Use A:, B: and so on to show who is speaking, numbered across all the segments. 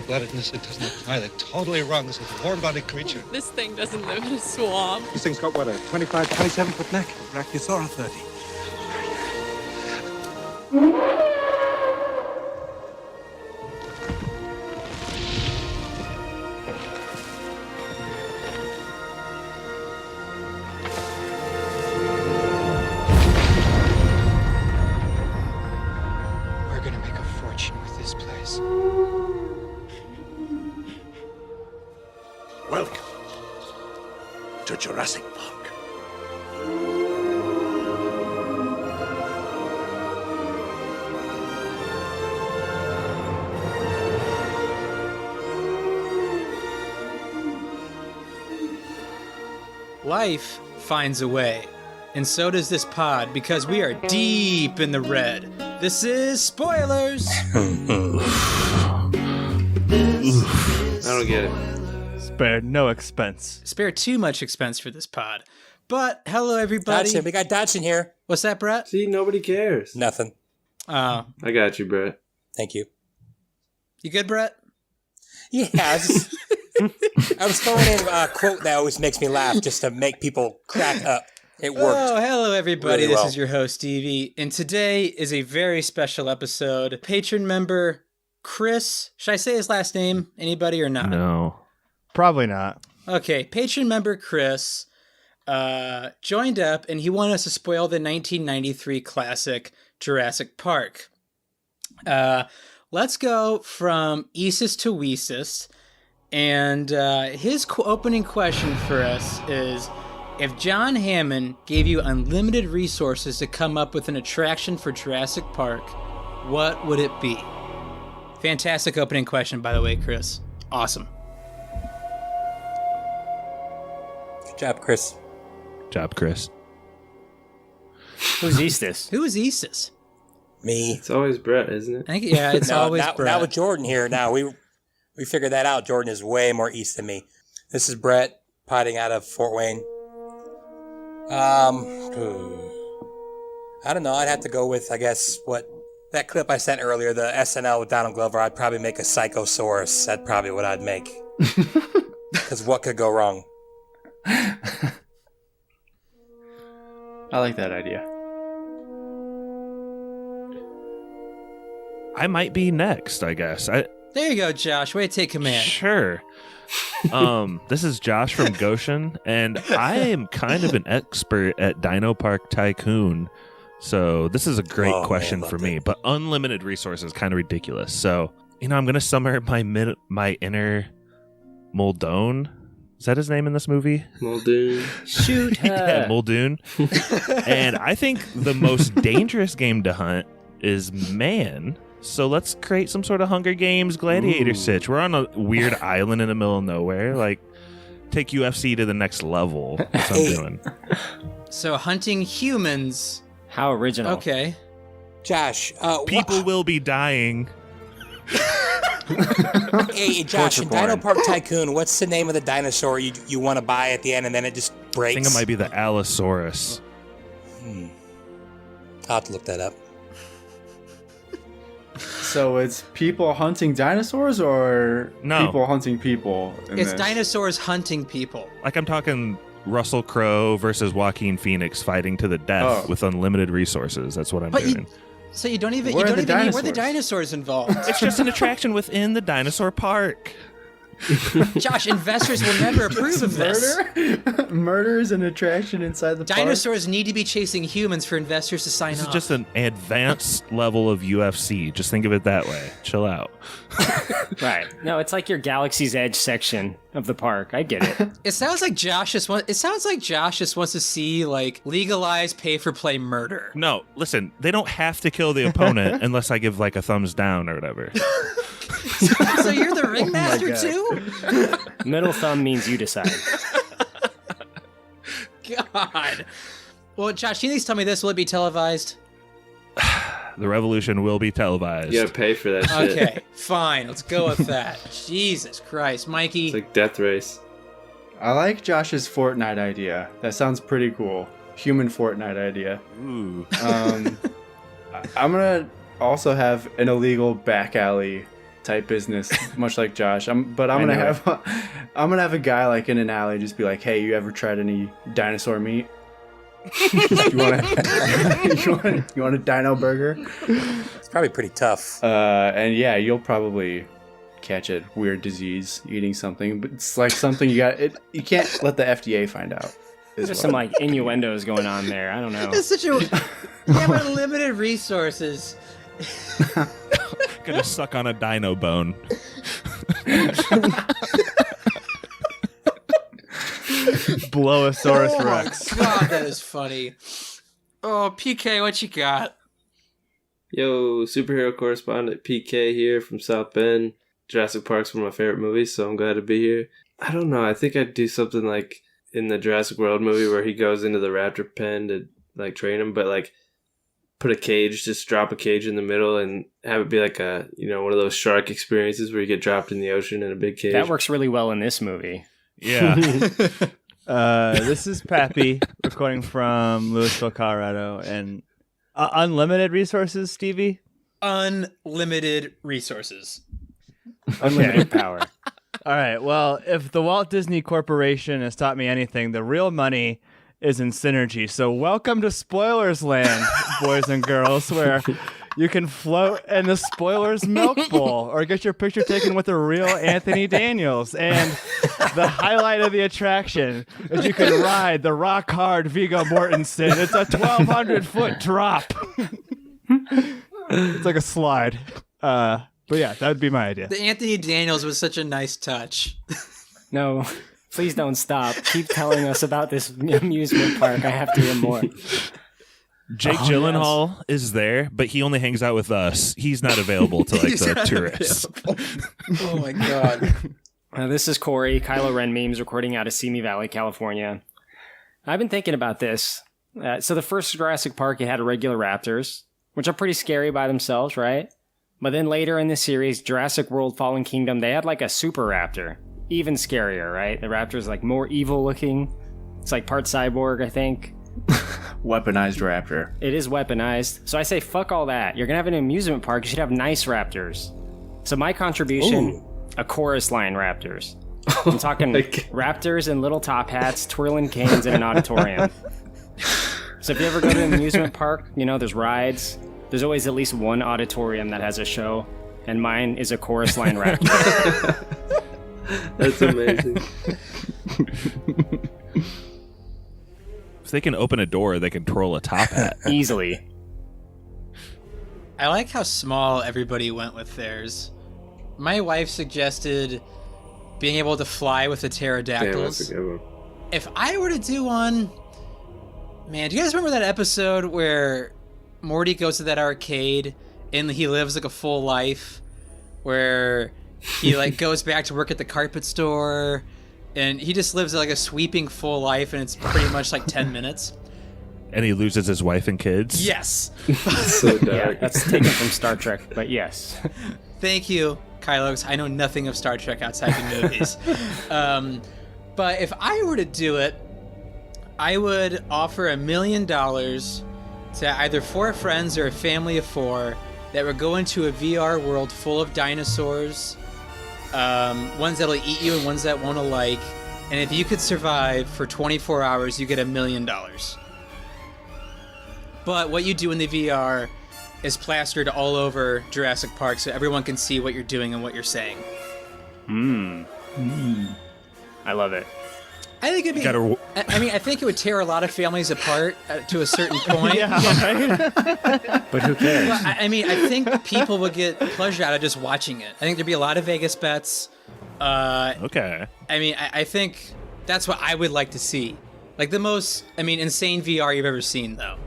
A: cold-bloodedness, it doesn't apply. They're totally wrong. This is a warm-blooded creature.
B: This thing doesn't live in a swamp.
A: This thing's got, what, a 25, 27-foot neck?
C: Brachiosaurus 30.
A: We're gonna make a fortune with this place.
C: Welcome to Jurassic Park.
D: Life finds a way, and so does this pod, because we are deep in the red. This is spoilers.
E: I don't get it.
F: Spared no expense.
D: Spare too much expense for this pod. But hello, everybody.
G: Dodson, we got Dodson here.
D: What's that, Brett?
E: See, nobody cares.
G: Nothing.
D: Oh,
E: I got you, Brett.
G: Thank you.
D: you good, Brett?
G: Yeah, I was throwing in a quote that always makes me laugh just to make people crack up. It worked.
D: Oh, hello, everybody.
G: Really
D: This
G: well.
D: is your host, Stevie, and today is a very special episode. Patron member Chris, should I say his last name? Anybody or not?
F: No. Probably not.
D: Okay, patron member Chris joined up, and he wanted us to spoil the 1993 classic Jurassic Park. Let's go from Easus to Weesus, and his opening question for us is, if John Hammond gave you unlimited resources to come up with an attraction for Jurassic Park, what would it be? Fantastic opening question, by the way, Chris. Awesome.
G: Good job, Chris.
F: Job, Chris.
H: Who's Eastus?
D: Who is Easus?
G: Me.
E: It's always Brett, isn't it?
D: I think, yeah, it's always
G: now,
D: Brett.
G: now with Jordan here, now we figured that out. Jordan is way more east than me. This is Brett, potting out of Fort Wayne. I don't know. I'd have to go with, I guess, what that clip I sent earlier, the SNL with Donald Glover. I'd probably make a Psychosaurus. That's probably what I'd make. Because what could go wrong?
H: I like that idea.
F: I might be next, I guess.
D: There you go, Josh. Way to take command.
F: Sure. This is Josh from Goshen, and I am kind of an expert at Dino Park Tycoon. So this is a great question for me, but unlimited resources kind of ridiculous. So, I'm going to summon my inner Muldoon. Is that his name in this movie?
E: Muldoon.
H: Shoot her.
F: Yeah, Muldoon. And I think the most dangerous game to hunt is man. So let's create some sort of Hunger Games gladiator sitch. We're on a weird island in the middle of nowhere. Like, take UFC to the next level. That's what I'm doing.
D: So hunting humans.
H: How original.
D: Okay.
G: Josh.
F: People will be dying.
G: Hey, Josh, in Dino Park Tycoon, what's the name of the dinosaur you want to buy at the end and then it just breaks?
F: I think it might be the Allosaurus.
G: I'll have to look that up.
H: So it's people hunting dinosaurs or
F: No.
H: people hunting people?
D: It's dinosaurs hunting people.
F: Like, I'm talking Russell Crowe versus Joaquin Phoenix fighting to the death with unlimited resources. That's what I'm doing.
D: So you don't even
H: Where are the
D: need where the dinosaurs involved.
F: It's just an attraction within the dinosaur park.
D: Josh, investors will never approve of this.
H: Murder is an attraction inside the park?
D: Dinosaurs need to be chasing humans for investors to sign
F: This
D: off.
F: is just an advanced level of UFC. Just think of it that way. Chill out.
I: Right. No, it's like your Galaxy's Edge section of the park. I get it.
D: It sounds like Josh just wants to see like legalized pay-for-play murder.
F: No, listen, they don't have to kill the opponent unless I give like a thumbs down or whatever.
D: So you're the ringmaster too?
I: Middle thumb means you decide.
D: God. Well, Josh, you need to tell me this. Will it be televised?
F: The revolution will be televised.
E: You gotta pay for that shit.
D: Okay, fine. Let's go with that. Jesus Christ, Mikey.
E: It's like Death Race.
H: I like Josh's Fortnite idea. That sounds pretty cool. Human Fortnite idea.
F: Ooh.
H: I'm gonna also have an illegal back alley type business, much like Josh. But I'm gonna have a guy like in an alley just be like, "Hey, you ever tried any dinosaur meat? you want a dino burger?"
G: It's probably pretty tough.
H: And yeah, you'll probably catch a weird disease eating something, but it's like something you can't let the FDA find out.
I: There's some like innuendos going on there. I don't know.
D: It's such a you have unlimited resources.
F: Gonna suck on a dino bone.
J: Blowosaurus Rex.
D: Oh my god, that is funny. Oh, PK, what you got?
E: Yo, superhero correspondent PK here from South Bend. Jurassic Park's one of my favorite movies, so I'm glad to be here. I don't know. I think I'd do something like in the Jurassic World movie where he goes into the raptor pen to like train him, but like put a cage, just drop a cage in the middle and have it be like a, one of those shark experiences where you get dropped in the ocean in a big cage.
I: That works really well in this movie.
F: Yeah.
J: This is Pappy, recording from Louisville, Colorado, and unlimited resources, Stevie?
D: Unlimited resources.
I: Unlimited power.
J: All right, well, if the Walt Disney Corporation has taught me anything, the real money is in synergy. So welcome to Spoilers Land, boys and girls, where you can float in the Spoilers Milk Bowl or get your picture taken with the real Anthony Daniels. And the highlight of the attraction is you can ride the rock hard Viggo Mortensen. It's a 1,200-foot drop. It's like a slide. But yeah, that would be my idea.
D: The Anthony Daniels was such a nice touch.
I: No, please don't stop. Keep telling us about this amusement park. I have to hear more.
F: Jake Gyllenhaal is there, but he only hangs out with us. He's not available to like the tourists.
D: Oh my god.
I: This is Corey, Kylo Ren memes, recording out of Simi Valley, California. I've been thinking about this. So the first Jurassic Park, it had regular raptors, which are pretty scary by themselves, right? But then later in the series, Jurassic World Fallen Kingdom, they had like a super raptor. Even scarier, right? The raptor's like more evil looking. It's like part cyborg, I think.
H: Weaponized raptor.
I: It is weaponized. So I say, fuck all that. You're going to have an amusement park. You should have nice raptors. So my contribution, a chorus line raptors. I'm talking raptors in little top hats, twirling canes in an auditorium. So if you ever go to an amusement park, there's rides. There's always at least one auditorium that has a show, and mine is a chorus line raptor.
E: That's amazing.
F: If they can open a door, they can twirl a top hat.
I: Easily.
D: I like how small everybody went with theirs. My wife suggested being able to fly with the pterodactyls.
E: Damn, that's a good one.
D: If I were to do one, man, do you guys remember that episode where Morty goes to that arcade and he lives like a full life, where he like goes back to work at the carpet store and he just lives like a sweeping full life, and it's pretty much like 10 minutes.
F: And he loses his wife and kids?
D: Yes.
E: So dark.
I: Yeah, that's taken from Star Trek, but yes.
D: Thank you, Kylo, 'cause I know nothing of Star Trek outside the movies. But if I were to do it, I would offer $1 million to either 4 friends or a family of 4 that would go into a VR world full of dinosaurs, ones that'll eat you and ones that won't alike. And if you could survive for 24 hours, you get $1 million. But what you do in the VR is plastered all over Jurassic Park so everyone can see what you're doing and what you're saying.
I: I love it.
D: I think it'd be. I think it would tear a lot of families apart to a certain point.
I: But who cares?
D: Well, I think people would get pleasure out of just watching it. I think there'd be a lot of Vegas bets.
F: Okay.
D: I think that's what I would like to see. Like the most, insane VR you've ever seen, though.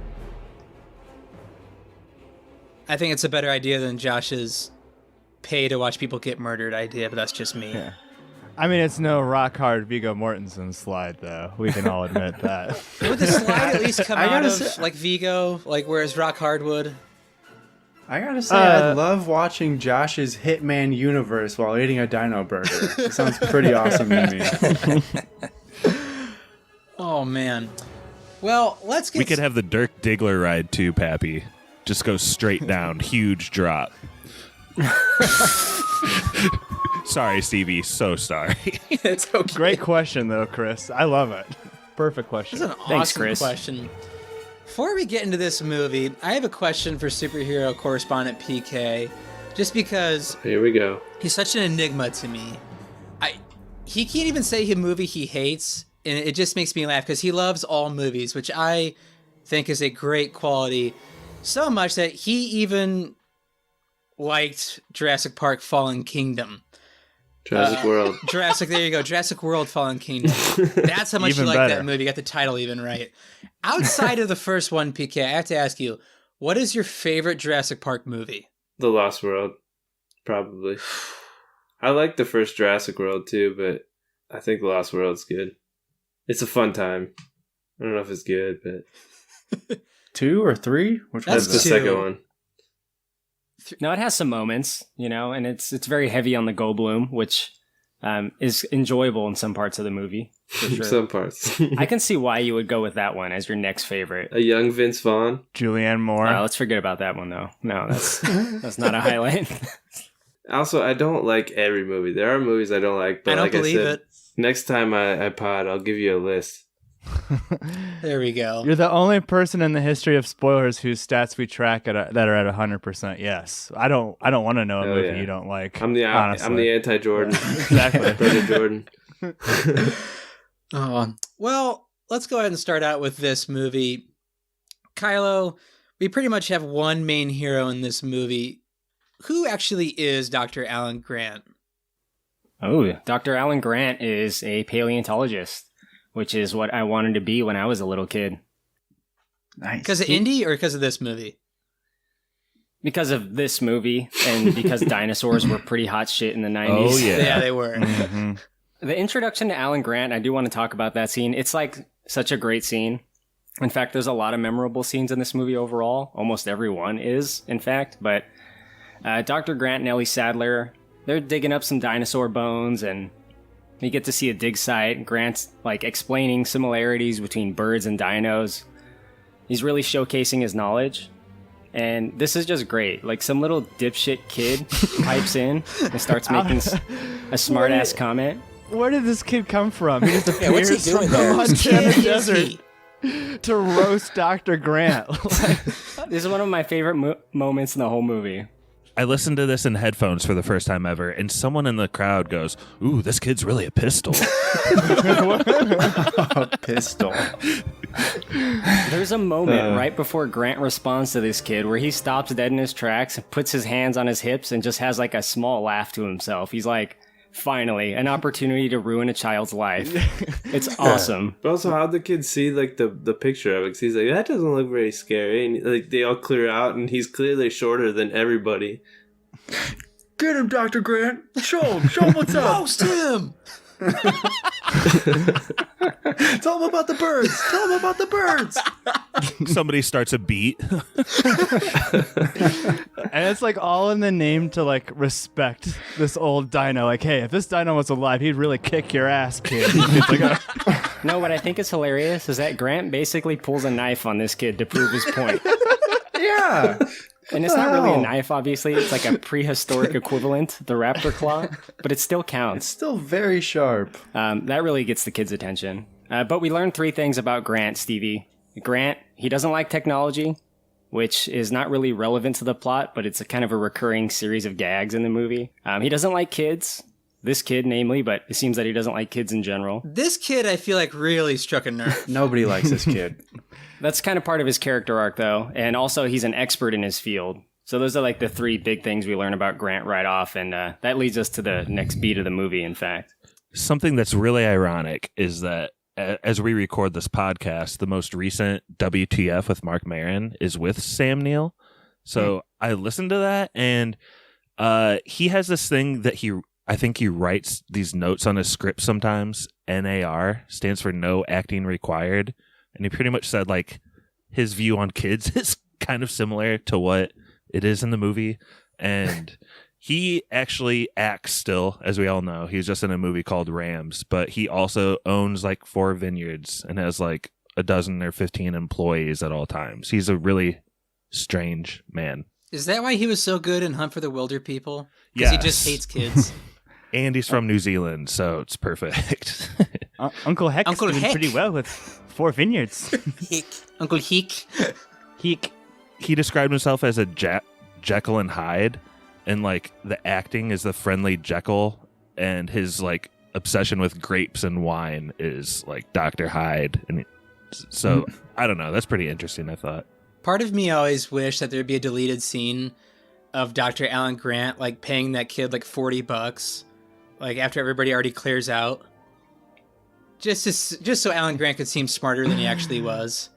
D: I think it's a better idea than Josh's pay to watch people get murdered idea, but that's just me.
J: Yeah. It's no rock hard Viggo Mortensen slide, though. We can all admit that.
D: Would the slide at least come out of, like, Viggo, like, whereas rock hard would?
H: I gotta say, I love watching Josh's Hitman universe while eating a dino burger. It sounds pretty awesome to me.
D: Oh, man. Well, let's get...
F: We could have the Dirk Diggler ride, too, Pappy. Just go straight down. Huge drop. Sorry, Stevie. So sorry.
D: It's okay.
J: Great question, though, Chris. I love it. Perfect question.
D: This is an
I: Thanks,
D: awesome
I: Chris.
D: question. Before we get into this movie, I have a question for superhero correspondent PK. Just because
E: Here we go.
D: he's such an enigma to me. He can't even say a movie he hates, and it just makes me laugh because he loves all movies, which I think is a great quality. So much that he even liked Jurassic Park Fallen Kingdom.
E: Jurassic World.
D: There you go. Jurassic World Fallen Kingdom. That's how much
J: Even
D: you like
J: better.
D: that movie. You got the title even right. Outside of the first one, PK, I have to ask you, what is your favorite Jurassic Park movie?
E: The Lost World. Probably. I like the first Jurassic World too, but I think The Lost World's good. It's a fun time. I don't know if it's good, but
H: 2 or 3? Which
D: That's
E: that's the
H: one's
D: two.
E: second one.
I: No, it has some moments, and it's very heavy on the Goldblum, which is enjoyable in some parts of the movie. For sure.
E: Some parts.
I: I can see why you would go with that one as your next favorite.
E: A young Vince Vaughn.
J: Julianne Moore.
I: Let's forget about that one, though. No, that's not a highlight.
E: Also, I don't like every movie. There are movies I don't like, but
D: I don't
E: like
D: believe
E: I said,
D: it.
E: next time I pod, I'll give you a list.
D: There we go.
J: You're the only person in the history of spoilers whose stats we track that are at 100% yes. I don't want to know a
E: Oh,
J: movie
E: yeah.
J: you don't like.
E: I'm the
J: honestly.
E: anti-Jordan.
J: Exactly.
E: Brother Jordan.
D: Well, let's go ahead and start out with this movie. Kylo, we pretty much have one main hero in this movie. Who actually is Dr. Alan Grant?
I: Oh, Dr. Alan Grant is a paleontologist, which is what I wanted to be when I was a little kid.
H: Nice.
D: Because of Indy or because of this movie?
I: Because of this movie and because dinosaurs were pretty hot shit in the 90s.
F: Oh, yeah.
D: Yeah, they were.
J: Mm-hmm.
I: The introduction to Alan Grant, I do want to talk about that scene. It's like such a great scene. In fact, there's a lot of memorable scenes in this movie overall. Almost every one is, in fact. But Dr. Grant and Ellie Sadler, they're digging up some dinosaur bones, and you get to see a dig site. Grant's like explaining similarities between birds and dinos. He's really showcasing his knowledge. And this is just great. Like, some little dipshit kid pipes in and starts making a smart-ass comment.
J: Where did this kid come from? He just
G: Yeah, what's he
J: appears
G: doing
J: from
G: there?
J: the
D: Whose kid
J: Montana
D: is
J: desert
D: he?
J: to roast Dr. Grant.
I: This is one of my favorite moments in the whole movie.
F: I listened to this in headphones for the first time ever, and someone in the crowd goes, "Ooh, this kid's really a pistol."
H: A pistol.
I: There's a moment right before Grant responds to this kid where he stops dead in his tracks, puts his hands on his hips, and just has like a small laugh to himself. He's like, finally, an opportunity to ruin a child's life. It's awesome.
E: But also, how'd the kid see like the picture of it? 'Cause he's like, that doesn't look very scary. And like they all clear out, and he's clearly shorter than everybody.
H: Get him, Dr. Grant. Show him what's up.
D: Roast him!
H: Tell him about the birds.
F: Somebody starts a beat.
J: And it's like all in the name to like respect this old dino. Like, hey, if this dino was alive, he'd really kick your ass, kid. It's like,
I: No, what I think is hilarious is that Grant basically pulls a knife on this kid to prove his point.
H: Yeah.
I: And it's not really a knife, obviously. It's like a prehistoric equivalent, the raptor claw, but it still
H: It's
I: counts.
H: still very sharp.
I: That really gets the kids' attention. But we learned 3 things about Grant, Stevie. Grant, he doesn't like technology, which is not really relevant to the plot, but it's a kind of a recurring series of gags in the movie. He doesn't like kids. This kid, namely, but it seems that he doesn't like kids in general.
D: This kid, I feel like, really struck a nerve.
H: Nobody likes this kid.
I: That's kind of part of his character arc, though. And also, he's an expert in his field. So those are like the 3 big things we learn about Grant right off. And that leads us to the next beat of the movie, in fact.
F: Something that's really ironic is that as we record this podcast, the most recent WTF with Mark Maron is with Sam Neill. So I listened to that, and he has this thing that I think he writes these notes on his script sometimes. NAR stands for no acting required. And he pretty much said like his view on kids is kind of similar to what it is in the movie. And he actually acts still, as we all know. He's just in a movie called Rams, but he also owns like 4 vineyards and has like a dozen or 15 employees at all times. He's a really strange man.
D: Is that why he was so good in Hunt for the Wilder People? Because he just hates kids.
F: And he's from New Zealand, so it's perfect.
J: Uncle Heck's
D: Uncle
J: doing
D: Heck.
J: pretty well with 4 vineyards.
D: Uncle Heek.
J: Heek.
F: He described himself as a Jekyll and Hyde, and like the acting is the friendly Jekyll, and his like obsession with grapes and wine is like Dr. Hyde. And so I don't know. That's pretty interesting, I thought.
D: Part of me always wished that there'd be a deleted scene of Dr. Alan Grant like paying that kid like $40, like after everybody already clears out, just so Alan Grant could seem smarter than he actually was.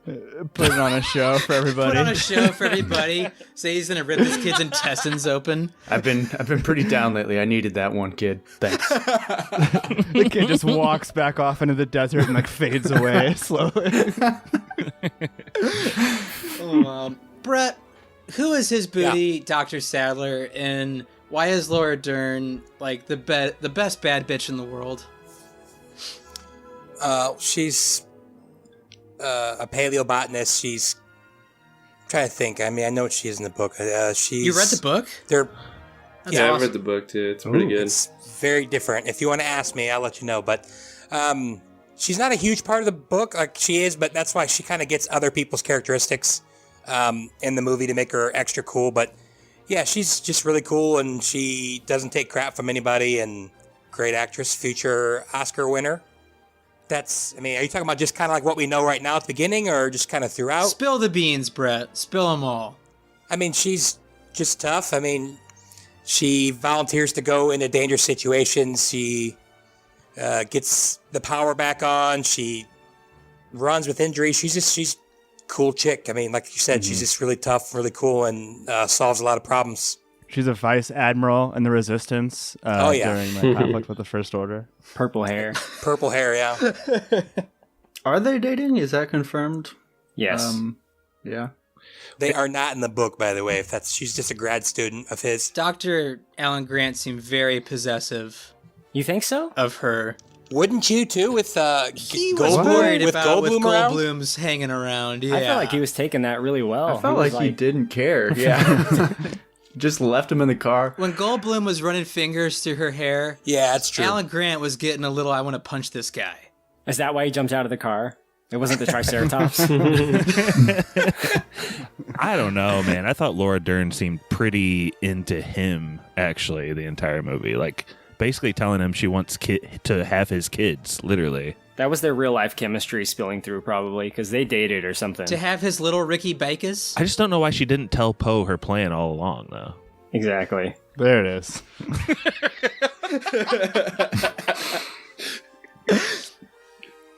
J: Put it on a show for everybody.
D: Put on a show for everybody. Say he's gonna rip this kid's intestines open.
H: I've been pretty down lately. I needed that one kid. Thanks.
J: The kid just walks back off into the desert and like fades away slowly.
D: Brett, who is his booty, Dr. Sadler, and why is Laura Dern like the best bad bitch in the world?
G: She's a paleobotanist. She's I'm trying to think. I mean, I know what she is in the book. She's.
D: You read the book?
E: Yeah,
D: awesome.
E: I read the book too. It's pretty good.
G: It's very different. If you want to ask me, I'll let you know. But she's not a huge part of the book, like she is. But that's why she kind of gets other people's characteristics in the movie to make her extra cool. But yeah, she's just really cool, and she doesn't take crap from anybody. And great actress, future Oscar winner. Are you talking about just kind of like what we know right now at the beginning, or just kind of throughout?
D: Spill the beans, Brett. Spill them all.
G: I mean, she's just tough. I mean, she volunteers to go into dangerous situations. She gets the power back on. She runs with injury. She's a cool chick. I mean, like you said, she's just really tough, really cool, and solves a lot of problems.
J: She's a vice admiral in the Resistance during my conflict with the First Order.
I: Purple hair.
G: Purple hair, yeah.
H: Are they dating? Is that confirmed?
I: Yes.
H: Yeah.
G: They are not in the book, by the way. She's just a grad student of his.
D: Dr. Alan Grant seemed very possessive.
I: You think so?
D: Of her.
G: Wouldn't you too? With
D: he was worried
G: with
D: about
G: Goldblum
D: with
G: around?
D: Goldblum's hanging around. Yeah.
I: I felt like he was taking that really well.
H: I felt like he didn't care. Yeah. Just left him in the car.
D: When Goldblum was running fingers through her hair,
G: yeah, that's true.
D: Alan Grant was getting a little, I want to punch this guy.
I: Is that why he jumped out of the car? It wasn't the Triceratops?
F: I don't know, man. I thought Laura Dern seemed pretty into him, actually, the entire movie. Like, basically telling him she wants to have his kids, literally.
I: That was their real life chemistry spilling through, probably, because they dated or something.
D: To have his little Ricky Bacus?
F: I just don't know why she didn't tell Poe her plan all along, though.
I: Exactly.
J: There it is.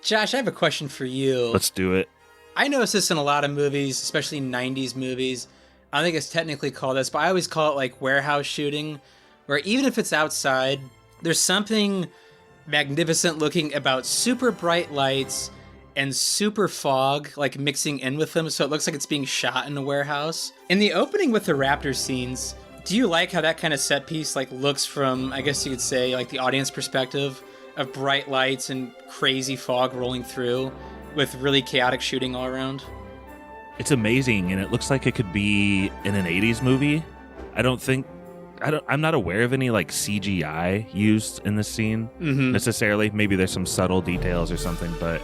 D: Josh, I have a question for you.
F: Let's do it.
D: I notice this in a lot of movies, especially 90s movies. I don't think it's technically called this, but I always call it like warehouse shooting, where even if it's outside, there's something magnificent looking about super bright lights and super fog like mixing in with them, so it looks like it's being shot in a warehouse. In the opening with the raptor scenes, do you like how that kind of set piece like looks from, I guess you could say, like the audience perspective of bright lights and crazy fog rolling through with really chaotic shooting all around?
F: It's amazing, and it looks like it could be in an 80s movie. I'm not aware of any like CGI used in this scene necessarily. Maybe there's some subtle details or something, but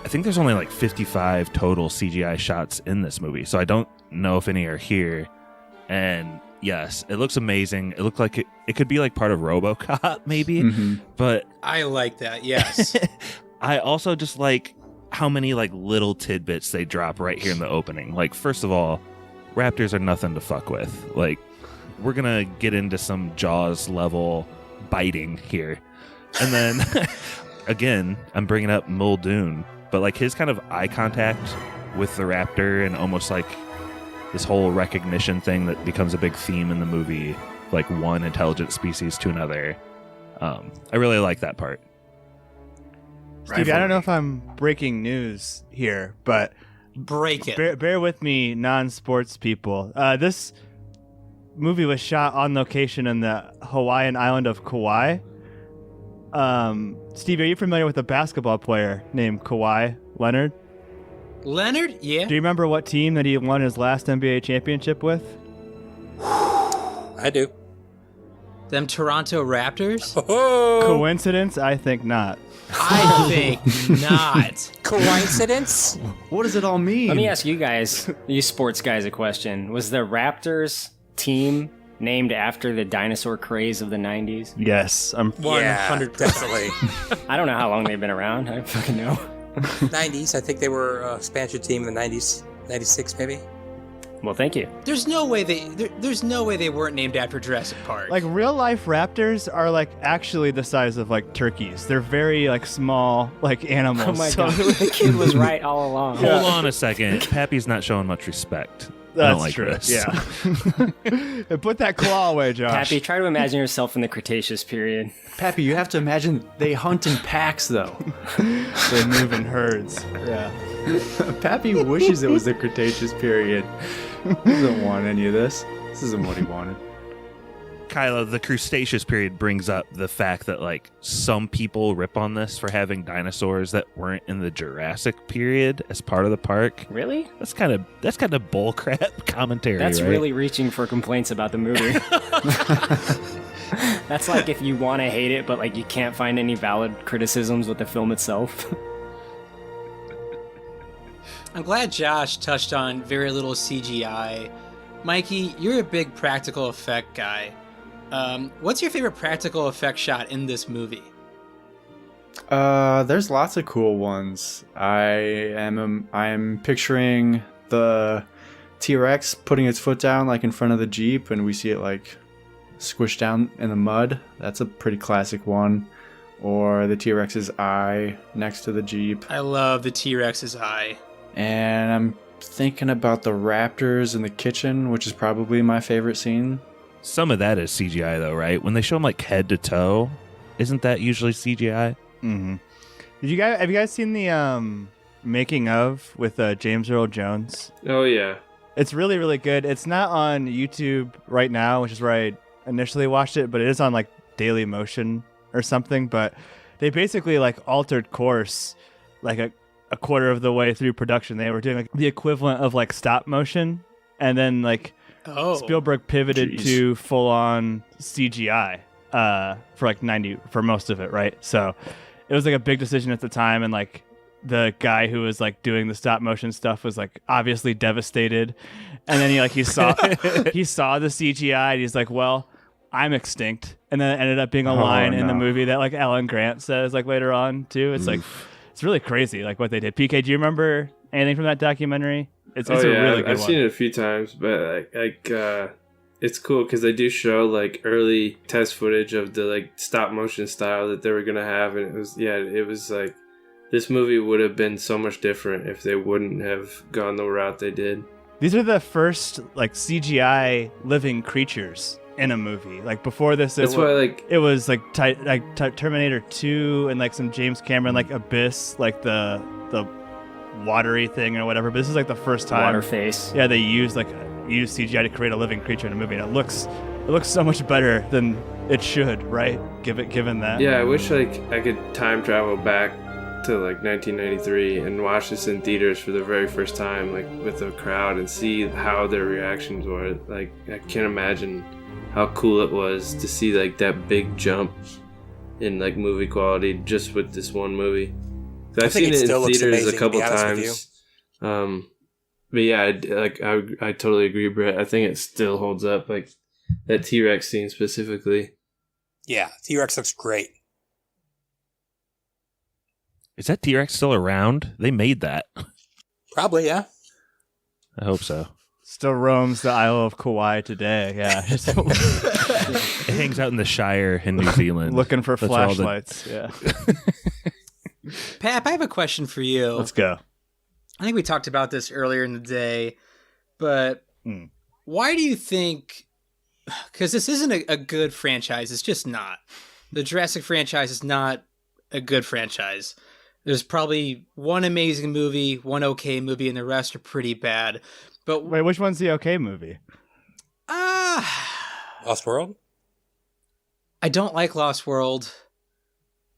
F: I think there's only like 55 total CGI shots in this movie, so I don't know if any are here. And yes, it looks amazing. It looked like it could be like part of RoboCop, maybe. But
D: I like that. Yes.
F: I also just like how many like little tidbits they drop right here in the opening. Like, first of all, raptors are nothing to fuck with. Like, we're gonna get into some Jaws level biting here, and then again, I'm bringing up Muldoon, but like his kind of eye contact with the raptor and almost like this whole recognition thing that becomes a big theme in the movie, like one intelligent species to another. I really like that part.
J: Stevie, I don't know if I'm breaking news here, but
D: break it.
J: Bear with me, non-sports people. This movie was shot on location in the Hawaiian island of Kauai. Steve, are you familiar with a basketball player named Kawhi Leonard?
D: Leonard? Yeah.
J: Do you remember what team that he won his last NBA championship with?
G: I do.
D: Them Toronto Raptors?
G: Oh,
J: Coincidence? I think not.
D: I think not.
G: coincidence?
H: What does it all mean?
I: Let me ask you guys, you sports guys, a question. Was the Raptors team named after the dinosaur craze of the 90s?
J: Yes, I'm
D: 100%.
G: Definitely.
I: I don't know how long they've been around. I don't fucking know.
G: 90s. I think they were a expansion team in the 90s. 96 maybe.
I: Well, thank you.
D: There's no way they weren't named after Jurassic Park.
J: like real life raptors are like actually the size of like turkeys. They're very like small like animals.
I: Oh my god, the kid was right all along.
F: Hold on a second. Pappy's not showing much respect. I
J: That's
F: don't like
J: true.
F: this.
J: Yeah. Put that claw away, Josh.
I: Pappy, try to imagine yourself in the Cretaceous period.
H: Pappy, you have to imagine they hunt in packs, though.
J: They move in herds. Yeah.
H: Pappy wishes it was the Cretaceous period. He doesn't want any of this. This isn't what he wanted.
F: Kylo, the Cretaceous period brings up the fact that like some people rip on this for having dinosaurs that weren't in the Jurassic period as part of the park.
I: Really?
F: That's kind of bullcrap commentary.
I: That's
F: right?
I: really reaching for complaints about the movie. That's like if you want to hate it, but like you can't find any valid criticisms with the film itself.
D: I'm glad Josh touched on very little CGI. Mikey, you're a big practical effect guy. What's your favorite practical effect shot in this movie?
H: There's lots of cool ones. I am picturing the T-Rex putting its foot down like in front of the Jeep, and we see it like squished down in the mud. That's a pretty classic one. Or the T-Rex's eye next to the Jeep.
D: I love the T-Rex's eye.
H: And I'm thinking about the raptors in the kitchen, which is probably my favorite scene.
F: Some of that is CGI though, right? When they show them like head to toe, isn't that usually CGI?
J: Mm-hmm. Have you guys seen the making of with James Earl Jones?
E: Oh yeah.
J: It's really, really good. It's not on YouTube right now, which is where I initially watched it, but it is on like Daily Motion or something. But they basically like altered course like a quarter of the way through production. They were doing like the equivalent of like stop motion, and then like Spielberg pivoted to full on CGI for most of it, right? So it was like a big decision at the time, and like the guy who was like doing the stop motion stuff was like obviously devastated, and then he saw the CGI and he's like, well, I'm extinct. And then it ended up being a line in the movie that like Alan Grant says like later on too. It's like it's really crazy like what they did. PK, do you remember anything from that documentary? It's a really good
E: I've
J: one.
E: seen it a few times, but it's cool because they do show like early test footage of the like stop motion style that they were gonna have, and it was like this movie would have been so much different if they wouldn't have gone the route they did.
J: These are the first like CGI living creatures in a movie. Like before this, it was like Terminator 2 and like some James Cameron like Abyss, like the watery thing or whatever. But this is like the first time
I: Water face.
J: Yeah, they used CGI to create a living creature in a movie, and it looks so much better than it should, right? Given that.
E: Yeah, I wish like I could time travel back to like 1993 and watch this in theaters for the very first time, like with a crowd, and see how their reactions were. Like I can't imagine how cool it was to see like that big jump in like movie quality just with this one movie. I've seen it in theaters a couple times. But yeah, I totally agree, Brett. I think it still holds up, like that T-Rex scene specifically.
G: Yeah, T-Rex looks great.
F: Is that T-Rex still around? They made that.
G: Probably, yeah.
F: I hope so.
J: Still roams the Isle of Kauai today. Yeah.
F: It hangs out in the Shire in New Zealand.
J: Looking for flashlights. Yeah.
D: Pap, I have a question for you.
J: Let's go.
D: I think we talked about this earlier in the day, but why do you think, because this isn't a good franchise, it's just not. The Jurassic franchise is not a good franchise. There's probably one amazing movie, one okay movie, and the rest are pretty bad. But
J: wait, which one's the okay movie?
G: Lost World?
D: I don't like Lost World.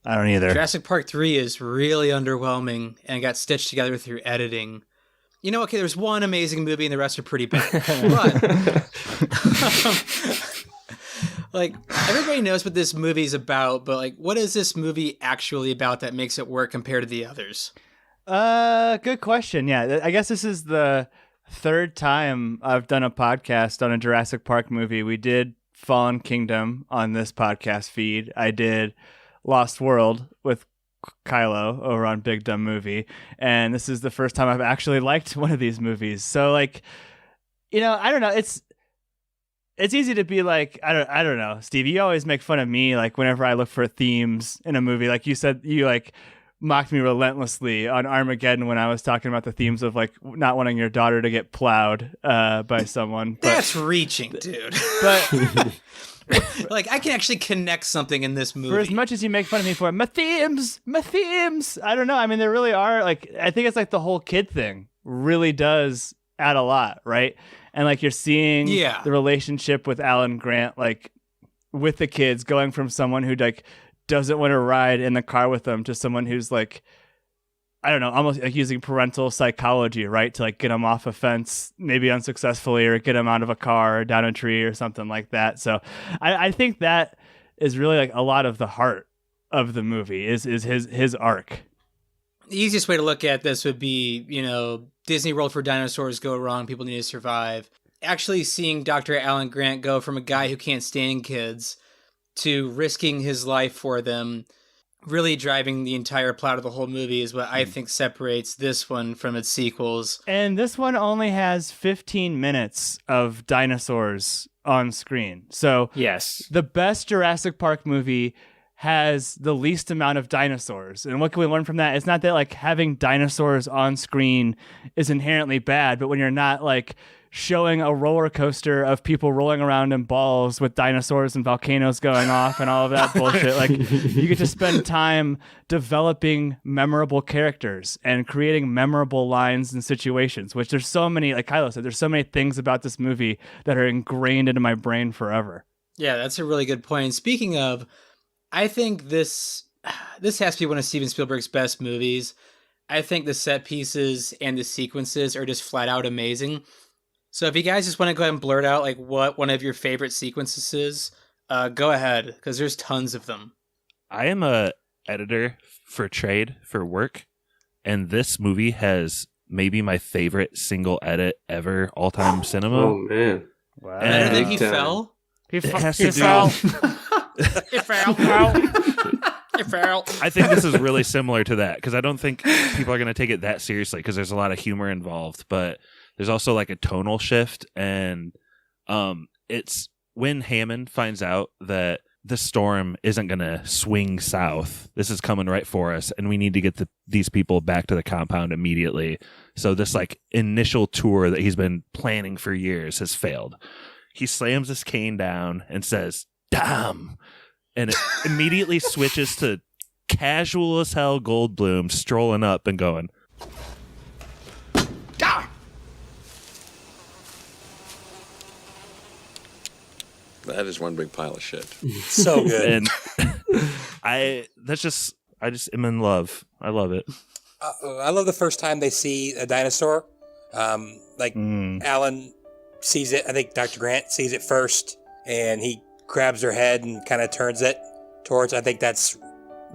J: I don't either.
D: Jurassic Park 3 is really underwhelming and got stitched together through editing. You know, okay, there's one amazing movie and the rest are pretty bad. Like, everybody knows what this movie's about, but like, what is this movie actually about that makes it work compared to the others?
J: Good question. Yeah, I guess this is the third time I've done a podcast on a Jurassic Park movie. We did Fallen Kingdom on this podcast feed. I did Lost World with Kylo over on Big Dumb Movie, and this is the first time I've actually liked one of these movies. So like, you know, I don't know. It's easy to be like, I don't know, Stevie, you always make fun of me like whenever I look for themes in a movie. Like you said, you like mocked me relentlessly on Armageddon when I was talking about the themes of like not wanting your daughter to get plowed by someone. But,
D: that's reaching, dude.
J: But
D: like, I can actually connect something in this movie.
J: For as much as you make fun of me for my themes, I don't know. I mean, there really are, like, I think it's like the whole kid thing really does add a lot, right? And like you're seeing the relationship with Alan Grant, like with the kids, going from someone who like doesn't want to ride in the car with them to someone who's like, I don't know, almost like using parental psychology, right? To like get them off a fence, maybe unsuccessfully, or get them out of a car or down a tree or something like that. So I think that is really like a lot of the heart of the movie is his arc.
D: The easiest way to look at this would be, you know, Disney World for dinosaurs go wrong, people need to survive. Actually seeing Dr. Alan Grant go from a guy who can't stand kids to risking his life for them, really driving the entire plot of the whole movie is what I think separates this one from its sequels.
J: And this one only has 15 minutes of dinosaurs on screen. So
I: yes,
J: the best Jurassic Park movie has the least amount of dinosaurs. And what can we learn from that? It's not that like having dinosaurs on screen is inherently bad, but when you're not like showing a roller coaster of people rolling around in balls with dinosaurs and volcanoes going off and all of that bullshit, like you get to spend time developing memorable characters and creating memorable lines and situations, which there's so many, like Kylo said, there's so many things about this movie that are ingrained into my brain forever.
D: Yeah, that's a really good point. Speaking of, I think this has to be one of Steven Spielberg's best movies. I think the set pieces and the sequences are just flat out amazing. So if you guys just want to go ahead and blurt out like what one of your favorite sequences is, go ahead, because there's tons of them.
F: I am a editor for trade for work, and this movie has maybe my favorite single edit ever, all-time cinema.
E: Oh, man.
J: Wow.
D: And I think he fell.
J: He
F: fell.
D: It fell. It fell.
F: I think this is really similar to that, because I don't think people are going to take it that seriously, because there's a lot of humor involved, but there's also like a tonal shift, and it's when Hammond finds out that the storm isn't going to swing south. This is coming right for us, and we need to get these people back to the compound immediately. So this like initial tour that he's been planning for years has failed. He slams his cane down and says, "Damn!" And it immediately switches to casual as hell Goldblum strolling up and going,
C: That is one big pile of shit.
G: So good.
F: And I just am in love. I love it.
G: I love the first time they see a dinosaur. Alan sees it. I think Dr. Grant sees it first, and he grabs her head and kind of turns it towards. I think that's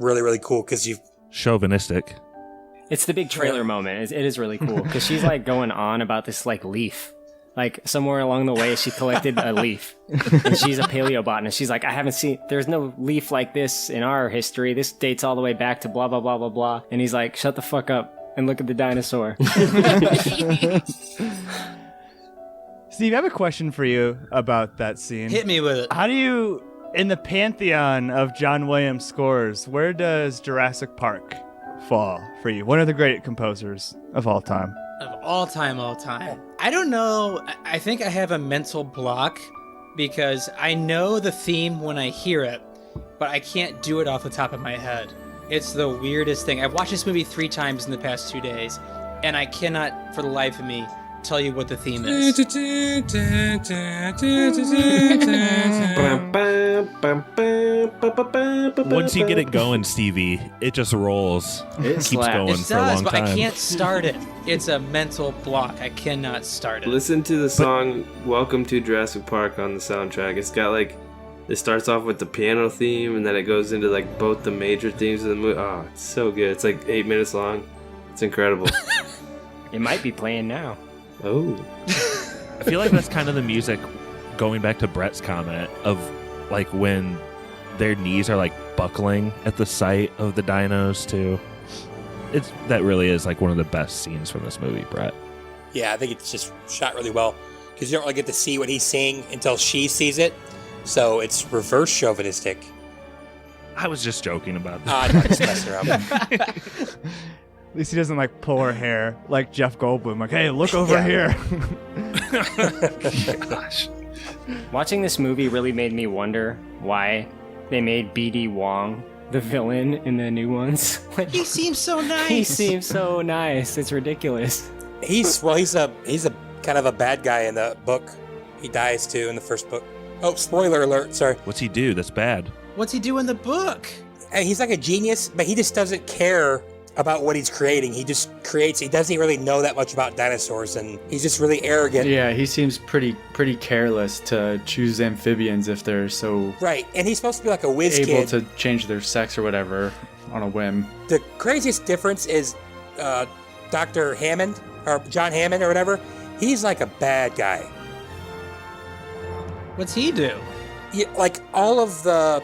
G: really, really cool because you
F: chauvinistic.
I: It's the big trailer moment. It is really cool because she's like going on about this like leaf. Like somewhere along the way, she collected a leaf, and she's a paleobotanist. She's like, I haven't seen. There's no leaf like this in our history. This dates all the way back to blah blah blah blah blah. And he's like, shut the fuck up and look at the dinosaur.
J: Steve, I have a question for you about that scene.
D: Hit me with it.
J: How do you, in the pantheon of John Williams scores, where does Jurassic Park fall for you? One of the great composers of all time.
D: Of all time. I don't know. I think I have a mental block because I know the theme when I hear it, but I can't do it off the top of my head. It's the weirdest thing. I've watched this movie 3 times in the past 2 days, and I cannot, for the life of me, tell you what the theme is.
F: Once you get it going, Stevie, it just rolls. It keeps going
D: it
F: for a
D: does,
F: long
D: but
F: time.
D: I can't start it. It's a mental block. I cannot start it.
E: Listen to the song Welcome to Jurassic Park on the soundtrack. It's got like It starts off with the piano theme, and then it goes into like both the major themes of the movie. Oh, it's so good. It's like 8 minutes long. It's incredible.
I: It might be playing now.
E: Oh.
F: I feel like that's kind of the music, going back to Brett's comment, of like when their knees are like buckling at the sight of the dinos too. That really is like one of the best scenes from this movie, Brett.
G: Yeah, I think it's just shot really well because you don't really get to see what he's seeing until she sees it. So it's reverse chauvinistic.
F: I was just joking about that.
G: I'm just messing around.
J: At least he doesn't like pull her hair like Jeff Goldblum. Like, hey, look over here.
F: Gosh.
I: Watching this movie really made me wonder why they made B.D. Wong the villain in the new ones. Like,
D: He seems so nice.
I: he seems so nice. It's ridiculous.
G: He's a kind of a bad guy in the book. He dies too in the first book. Oh, spoiler alert! Sorry.
F: What's he do? That's bad.
D: What's he do in the book?
G: And he's like a genius, but he just doesn't care about what he's creating. He just creates. He doesn't really know that much about dinosaurs, and he's just really arrogant.
H: Yeah, he seems pretty careless to choose amphibians if they're so
G: Right, and he's supposed to be like a whiz
H: able
G: kid.
H: to change their sex or whatever on a whim.
G: The craziest difference is Dr. Hammond, or John Hammond or whatever. He's like a bad guy.
D: What's he do?
G: Yeah, like all of the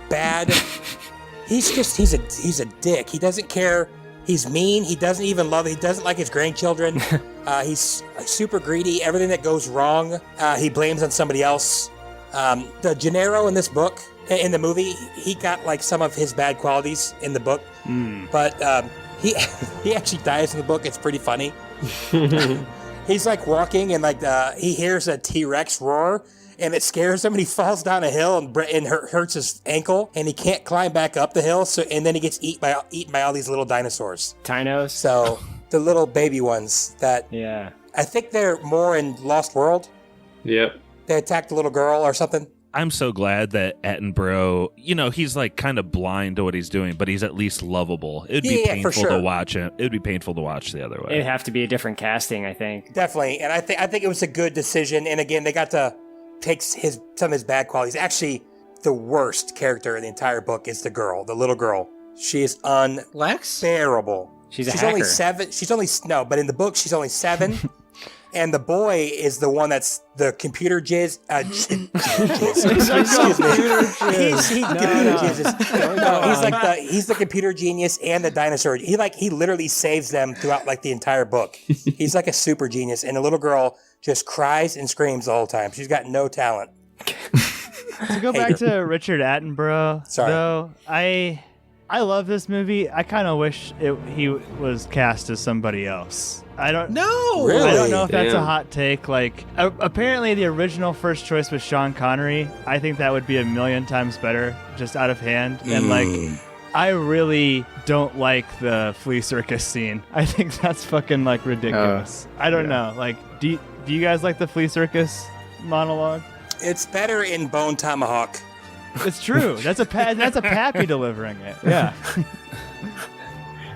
G: bad. He's a dick. He doesn't care. He's mean. He doesn't even love. He doesn't like his grandchildren. He's super greedy. Everything that goes wrong, he blames on somebody else. The Gennaro in this book, in the movie, he got like some of his bad qualities in the book, but he actually dies in the book. It's pretty funny. He's like walking and like he hears a T-Rex roar and it scares him and he falls down a hill and hurts his ankle and he can't climb back up the hill. So and then he gets eaten by all these little dinosaurs.
I: Dinos?
G: So the little baby ones that I think they're more in Lost World.
E: Yep.
G: They attacked a little girl or something.
F: I'm so glad that Attenborough, he's like kind of blind to what he's doing, but he's at least lovable. It'd be painful to watch him. It'd be painful to watch the other way.
I: It'd have to be a different casting, I think.
G: Definitely, and I think it was a good decision. And again, they got to take some of his bad qualities. Actually, the worst character in the entire book is the girl, the little girl. She is unbearable.
I: She's a
G: she's
I: hacker.
G: only 7. But in the book, she's only 7. And the boy is the one that's the computer jizz. He's the computer genius and the dinosaur. He literally saves them throughout like the entire book. He's like a super genius, and the little girl just cries and screams the whole time. She's got no talent.
J: To go back to Richard Attenborough, though, I love this movie. I kind of wish he was cast as somebody else. I don't know.
G: Really?
J: I don't know if that's a hot take. Like, apparently the original first choice was Sean Connery. I think that would be a million times better, just out of hand. And like, I really don't like the flea circus scene. I think that's fucking like ridiculous. I don't know. Like, do you guys like the flea circus monologue?
G: It's better in Bone Tomahawk.
J: It's true. That's a Pappy delivering it. Yeah.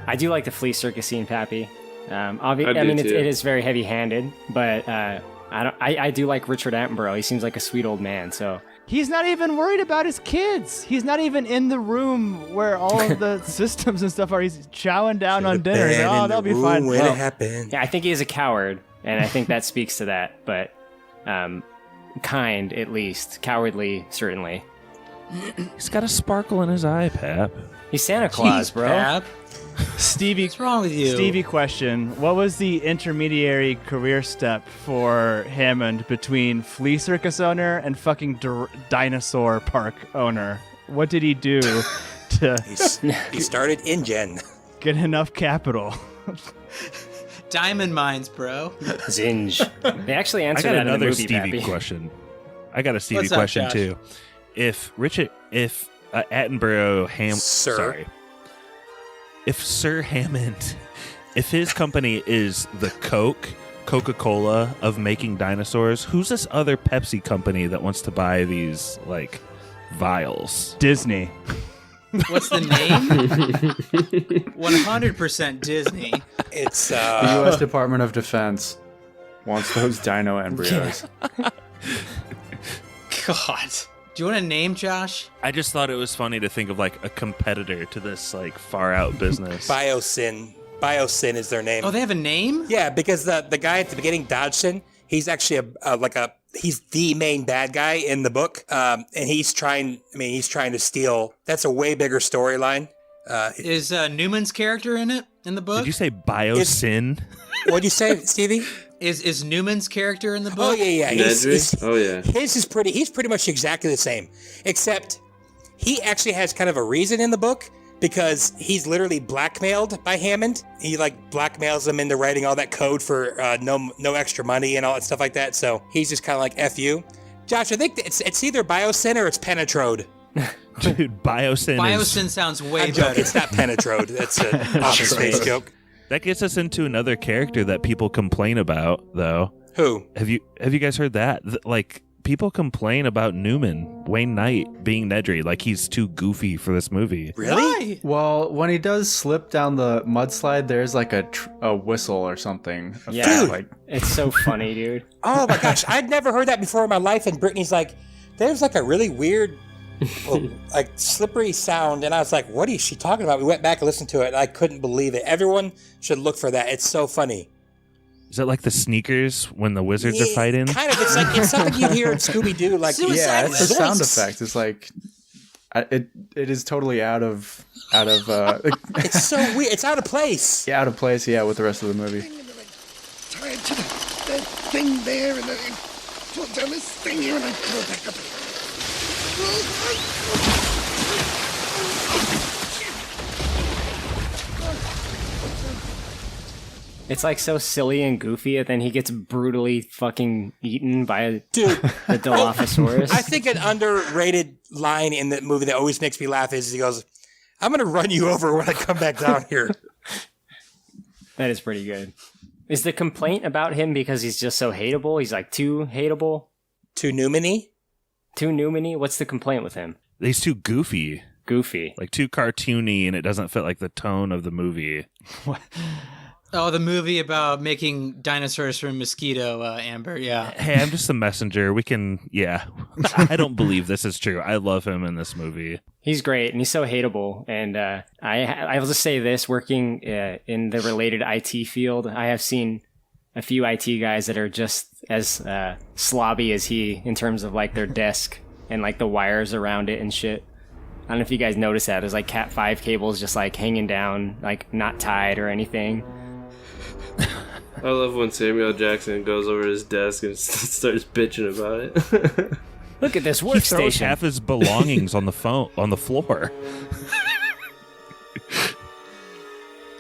I: I do like the flea circus scene, Pappy. It is very heavy-handed, but I do like Richard Attenborough. He seems like a sweet old man. So
J: he's not even worried about his kids. He's not even in the room where all of the systems and stuff are. He's chowing down on dinner. He's like, they'll be fine.
G: When it happened.
I: Yeah, I think he is a coward, and I think that speaks to that. But kind, at least. Cowardly, certainly.
F: He's got a sparkle in his eye, Pap.
I: He's Santa Claus, bro.
D: Pap.
J: Stevie,
D: what's wrong with you?
J: Stevie, question: what was the intermediary career step for Hammond between flea circus owner and fucking dinosaur park owner? What did he do to?
G: He started InGen.
J: Get enough capital.
D: Diamond mines, bro.
I: Zinj. They actually answered
F: I got
I: that in the
F: another
I: movie,
F: Stevie
I: Pappy.
F: question. I got a Stevie
D: What's up,
F: question
D: Josh?
F: too. If Attenborough if Sir Hammond, if his company is the Coca-Cola of making dinosaurs, who's this other Pepsi company that wants to buy these like vials?
J: Disney.
D: What's the name? 100% Disney.
G: It's
H: The U.S. Department of Defense wants those dino embryos.
D: God. Do you want to name, Josh?
F: I just thought it was funny to think of like a competitor to this like far out business.
G: Biosyn. Biosyn is their name.
D: Oh, they have a name?
G: Yeah, because the guy at the beginning, Dodgson, he's actually he's the main bad guy in the book, and he's trying to steal. That's a way bigger storyline.
D: Is Newman's character in it in the book?
F: Did you say Biosyn?
G: What'd you say, Stevie?
D: Is Newman's character in the book?
G: Oh yeah.
E: His
G: is pretty. He's pretty much exactly the same, except he actually has kind of a reason in the book because he's literally blackmailed by Hammond. He like blackmails him into writing all that code for no extra money and all that stuff like that. So he's just kind of like F you. Josh, I think it's either Biosyn or it's Penetrode.
F: Dude, Biosyn
D: sounds way
G: joking.
D: better.
G: It's not Penetrode. That's an Office Space joke.
F: That gets us into another character that people complain about, though.
G: Who?
F: Have you guys heard that? Like, people complain about Newman, Wayne Knight, being Nedry. Like, he's too goofy for this movie.
G: Really?
H: Well, when he does slip down the mudslide, there's like a whistle or something.
I: Yeah, dude, it's so funny, dude.
G: Oh my gosh, I'd never heard that before in my life. And Brittany's like, there's like a really weird, like slippery sound, and I was like, what is she talking about? We went back and listened to it, and I couldn't believe it. Everyone should look for that. It's so funny.
F: Is that like the sneakers when the wizards are fighting?
G: Kind of. It's something you hear in Scooby-Doo. Like,
H: yeah, it's a sound effect. It's like it is totally out of.
G: It's so weird. It's out of place.
H: Yeah, out of place. Yeah, with the rest of the movie.
K: Tied to that thing there, and then I pulled down this thing here, and I pull it back up.
I: It's like so silly and goofy, and then he gets brutally fucking eaten by the Dilophosaurus.
G: I think an underrated line in the movie that always makes me laugh is he goes, I'm going to run you over when I come back down here.
I: That is pretty good. Is the complaint about him because he's just so hateable? He's like too hateable?
G: Too Newman-y?
I: Too Newman-y? What's the complaint with him?
F: He's too goofy.
I: Goofy.
F: Like too cartoony, and it doesn't fit like the tone of the movie.
D: What? Oh, the movie about making dinosaurs from mosquito, Amber, yeah.
F: Hey, I'm just a messenger. We can, yeah. I don't believe this is true. I love him in this movie. He's
I: great, and he's so hateable. And I will just say this, working in the related IT field, I have seen a few IT guys that are just as slobby as he in terms of like their desk and like the wires around it and shit. I don't know if you guys noticed that. There's like Cat 5 cables just like hanging down, like not tied or anything.
E: I love when Samuel Jackson goes over his desk and starts bitching about it.
I: Look at this workstation.
F: He throws half his belongings on the floor.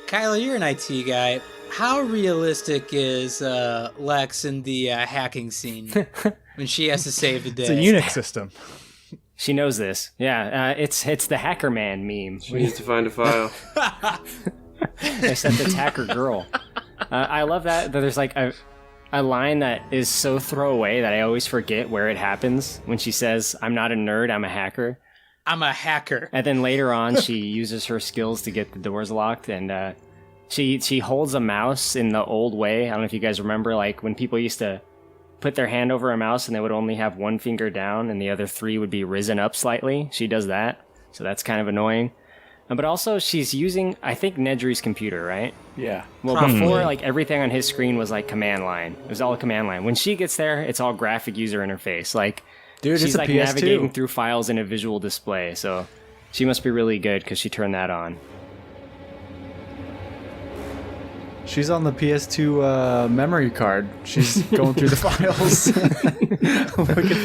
D: Kylo, you're an IT guy. How realistic is Lex in the hacking scene when she has to save the day?
J: It's a Unix system.
I: She knows this. Yeah, it's the Hacker Man meme.
E: She needs to find a file.
I: Except it's Hacker Girl. I love that there's like a line that is so throwaway that I always forget where it happens when she says, I'm not a nerd, I'm a hacker.
D: I'm a hacker.
I: And then later on, she uses her skills to get the doors locked, and she holds a mouse in the old way. I don't know if you guys remember, like when people used to put their hand over a mouse and they would only have one finger down and the other three would be risen up slightly. She does that, so that's kind of annoying. But also, she's using, I think, Nedry's computer, right?
H: Yeah.
I: Well, before, like, everything on his screen was, like, command line. It was all command line. When she gets there, it's all graphic user interface. Like,
H: dude,
I: she's,
H: it's a
I: like,
H: PS2.
I: navigating through files in a visual display. So she must be really good because she turned that on.
H: She's on the PS2 memory card. She's going through the files, looking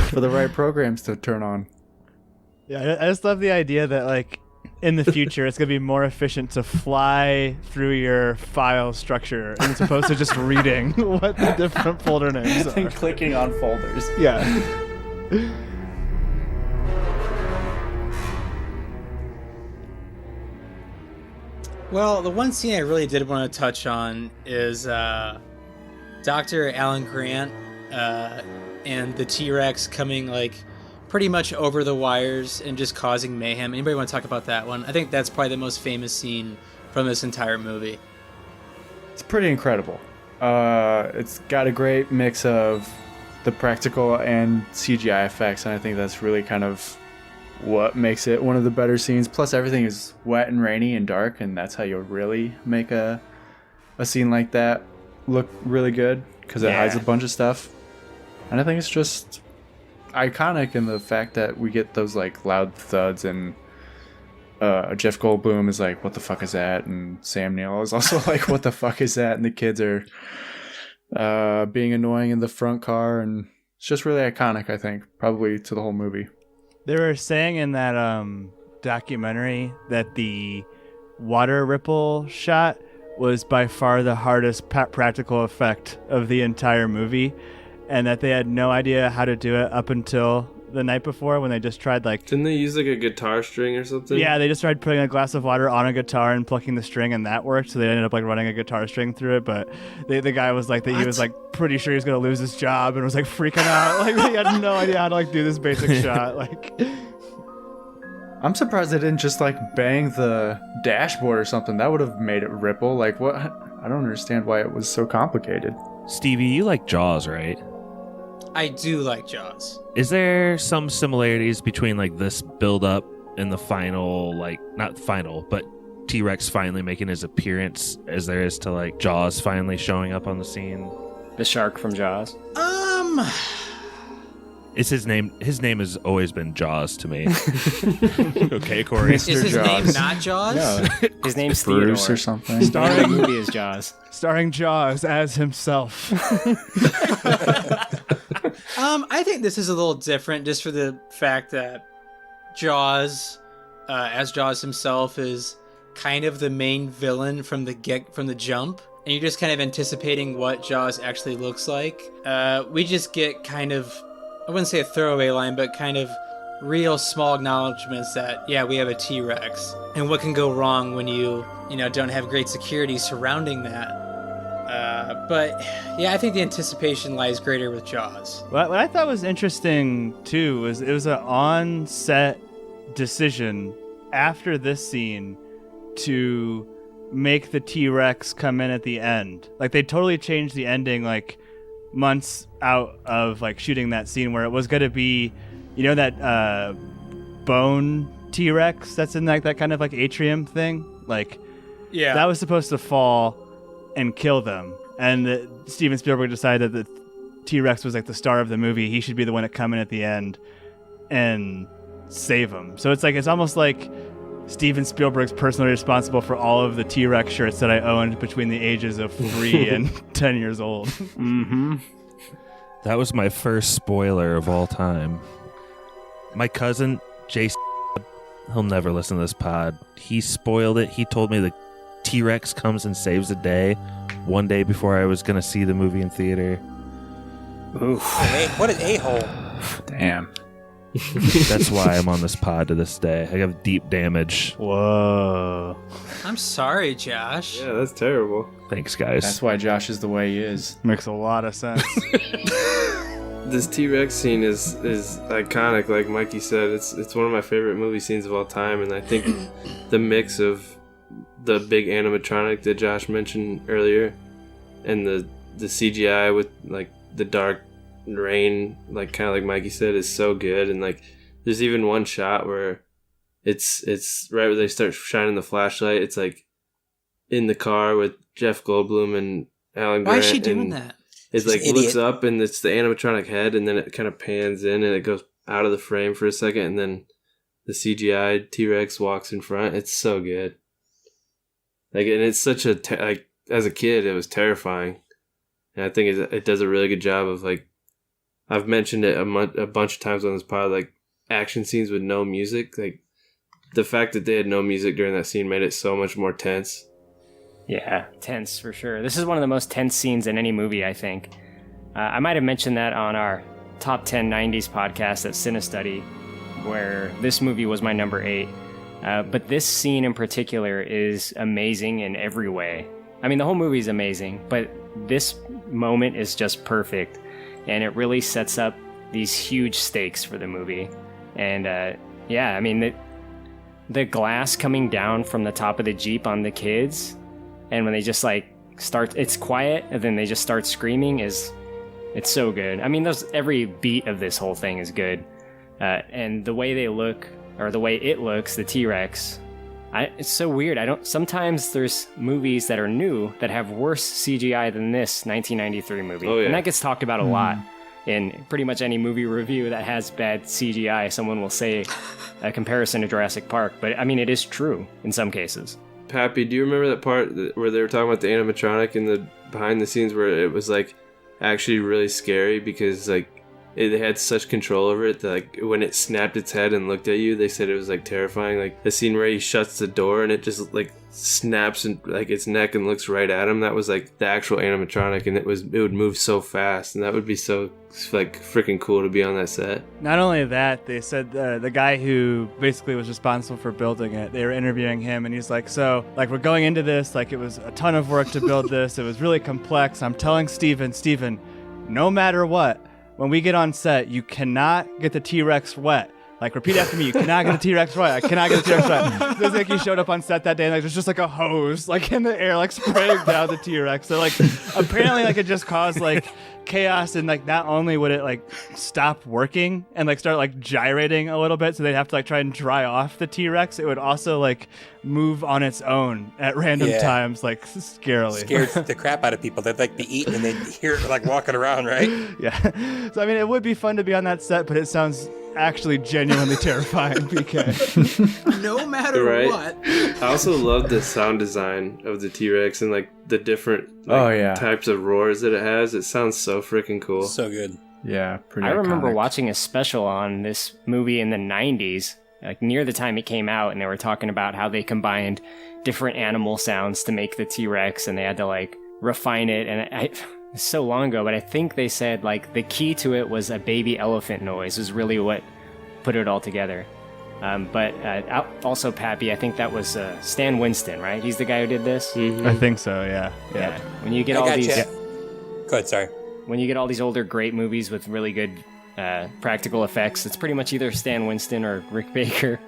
H: for the right programs to turn on.
J: Yeah, I just love the idea that, like, in the future, it's going to be more efficient to fly through your file structure as opposed to just reading what the different folder names are.
H: And clicking on folders.
J: Yeah.
D: Well, the one scene I really did want to touch on is Dr. Alan Grant and the T-Rex coming, like, pretty much over the wires and just causing mayhem. Anybody want to talk about that one? I think that's probably the most famous scene from this entire movie.
H: It's pretty incredible. It's got a great mix of the practical and CGI effects, and I think that's really kind of what makes it one of the better scenes. Plus, everything is wet and rainy and dark, and that's how you really make a scene like that look really good, because it hides a bunch of stuff. And I think it's just iconic in the fact that we get those like loud thuds, and Jeff Goldblum is like, what the fuck is that? And Sam Neill is also like, what the fuck is that? And the kids are being annoying in the front car, and it's just really iconic, I think, probably to the whole movie.
J: They were saying in that documentary that the water ripple shot was by far the hardest practical effect of the entire movie, and that they had no idea how to do it up until the night before, when they just tried like...
E: Didn't they use like a guitar string or something?
J: Yeah, they just tried putting a glass of water on a guitar and plucking the string, and that worked. So they ended up like running a guitar string through it. But the guy was like, he was like pretty sure he was gonna lose his job and was like freaking out. Like he had no idea how to like do this basic shot. Like,
H: I'm surprised they didn't just like bang the dashboard or something. That would have made it ripple. Like, what? I don't understand why it was so complicated.
F: Stevie, you like Jaws, right?
D: I do like Jaws.
F: Is there some similarities between like this build up and the final, like not final, but T-Rex finally making his appearance as there is to like Jaws finally showing up on the scene?
I: The shark from Jaws.
F: It's his name. His name has always been Jaws to me. Okay, Corey.
D: Is his name not Jaws?
I: No, his name's
H: Bruce
I: Theodore.
H: or something.
J: Starring
I: The movie is Jaws.
J: starring Jaws as himself.
D: I think this is a little different just for the fact that Jaws, as Jaws himself, is kind of the main villain from the jump, and you're just kind of anticipating what Jaws actually looks like. We just get kind of, I wouldn't say a throwaway line, but kind of real small acknowledgments that, yeah, we have a T-Rex, and what can go wrong when you don't have great security surrounding that. But yeah, I think the anticipation lies greater with Jaws.
J: What I thought was interesting too was it was an on-set decision after this scene to make the T-Rex come in at the end. Like they totally changed the ending like months out of like shooting that scene, where it was going to be, that bone T-Rex that's in like that kind of like atrium thing. Like, yeah, that was supposed to fall and kill them. And Steven Spielberg decided that the T-Rex was like the star of the movie. He should be the one to come in at the end and save him. So it's almost like Steven Spielberg's personally responsible for all of the T-Rex shirts that I owned between the ages of 3 and 10 years old.
H: Mm-hmm.
F: That was my first spoiler of all time. My cousin, Jason, he'll never listen to this pod. He spoiled it. He told me the T-Rex comes and saves the day one day before I was going to see the movie in theater.
G: Oof. What an a-hole.
H: Damn.
F: That's why I'm on this pod to this day. I have deep damage.
J: Whoa.
D: I'm sorry, Josh.
E: Yeah, that's terrible.
F: Thanks, guys.
H: That's why Josh is the way he is.
J: Makes a lot of sense.
E: This T-Rex scene is iconic, like Mikey said. It's one of my favorite movie scenes of all time, and I think the mix of the big animatronic that Josh mentioned earlier and the CGI with like the dark rain, like kind of like Mikey said, is so good. And like there's even one shot where it's right where they start shining the flashlight. It's like in the car with Jeff Goldblum and Alan Grant.
D: Why is she doing that?
E: It's like looks up and it's the animatronic head, and then it kind of pans in and it goes out of the frame for a second, and then the CGI T-Rex walks in front. It's so good. Like, and it's such a like as a kid, it was terrifying, and I think it does a really good job of like, I've mentioned it a bunch of times on this pod, like action scenes with no music. Like the fact that they had no music during that scene made it so much more tense.
I: Yeah, tense for sure. This is one of the most tense scenes in any movie, I think. I might have mentioned that on our Top 10 90s podcast at Cinestudy, where this movie was my number 8. But this scene in particular is amazing in every way. I mean, the whole movie is amazing, but this moment is just perfect. And it really sets up these huge stakes for the movie. And yeah, I mean, the glass coming down from the top of the Jeep on the kids, and when they just like start, it's quiet, and then they just start screaming, is It's so good. I mean, every beat of this whole thing is good. And the way they look, or the way it looks, the T-Rex, it's so weird. Sometimes there's movies that are new that have worse CGI than this 1993 movie.
E: Oh, yeah.
I: And that gets talked about a lot in pretty much any movie review that has bad CGI. Someone will say a comparison to Jurassic Park. But I mean, it is true in some cases.
E: Pappy, do you remember that part where they were talking about the animatronic in the behind the scenes where it was like actually really scary because like they had such control over it that like when it snapped its head and looked at you, they said it was like terrifying. Like the scene where he shuts the door and it just like snaps and like its neck and looks right at him. That was like the actual animatronic, and it would move so fast, and that would be so like freaking cool to be on that set.
J: Not only that, they said the guy who basically was responsible for building it, they were interviewing him, and he's like, so like we're going into this, like it was a ton of work to build this. It was really complex. I'm telling Steven, no matter what, when we get on set, you cannot get the T-Rex wet. Like, repeat after me, you cannot get the T-Rex wet. I cannot get the T-Rex wet. It was like he showed up on set that day, and like there's just like a hose, like in the air, like spraying down the T-Rex. So like, apparently like it just caused like chaos, and like not only would it like stop working and like start like gyrating a little bit, so they'd have to like try and dry off the T-Rex, it would also like move on its own at random times, like scarily.
G: Scared the crap out of people. They'd like be eating and they'd hear it like walking around, right?
J: Yeah. So I mean, it would be fun to be on that set, but it sounds actually genuinely terrifying, PK.
D: No matter what.
E: I also love the sound design of the T-Rex and like the different types of roars that it has. It sounds so freaking cool.
G: So good.
H: Yeah, pretty
I: I remember
H: iconic.
I: watching a special on this movie in the 90s, like near the time it came out, and they were talking about how they combined different animal sounds to make the T-Rex, and they had to like refine it, and it's so long ago, but I think they said like the key to it was a baby elephant noise was really what put it all together. But also Pappy, I think that was Stan Winston, right? He's the guy who did this?
E: Mm-hmm.
J: I think so, yeah.
I: When you get all these...
G: Go ahead, sorry.
I: When you get all these older great movies with really good practical effects, it's pretty much either Stan Winston or Rick Baker.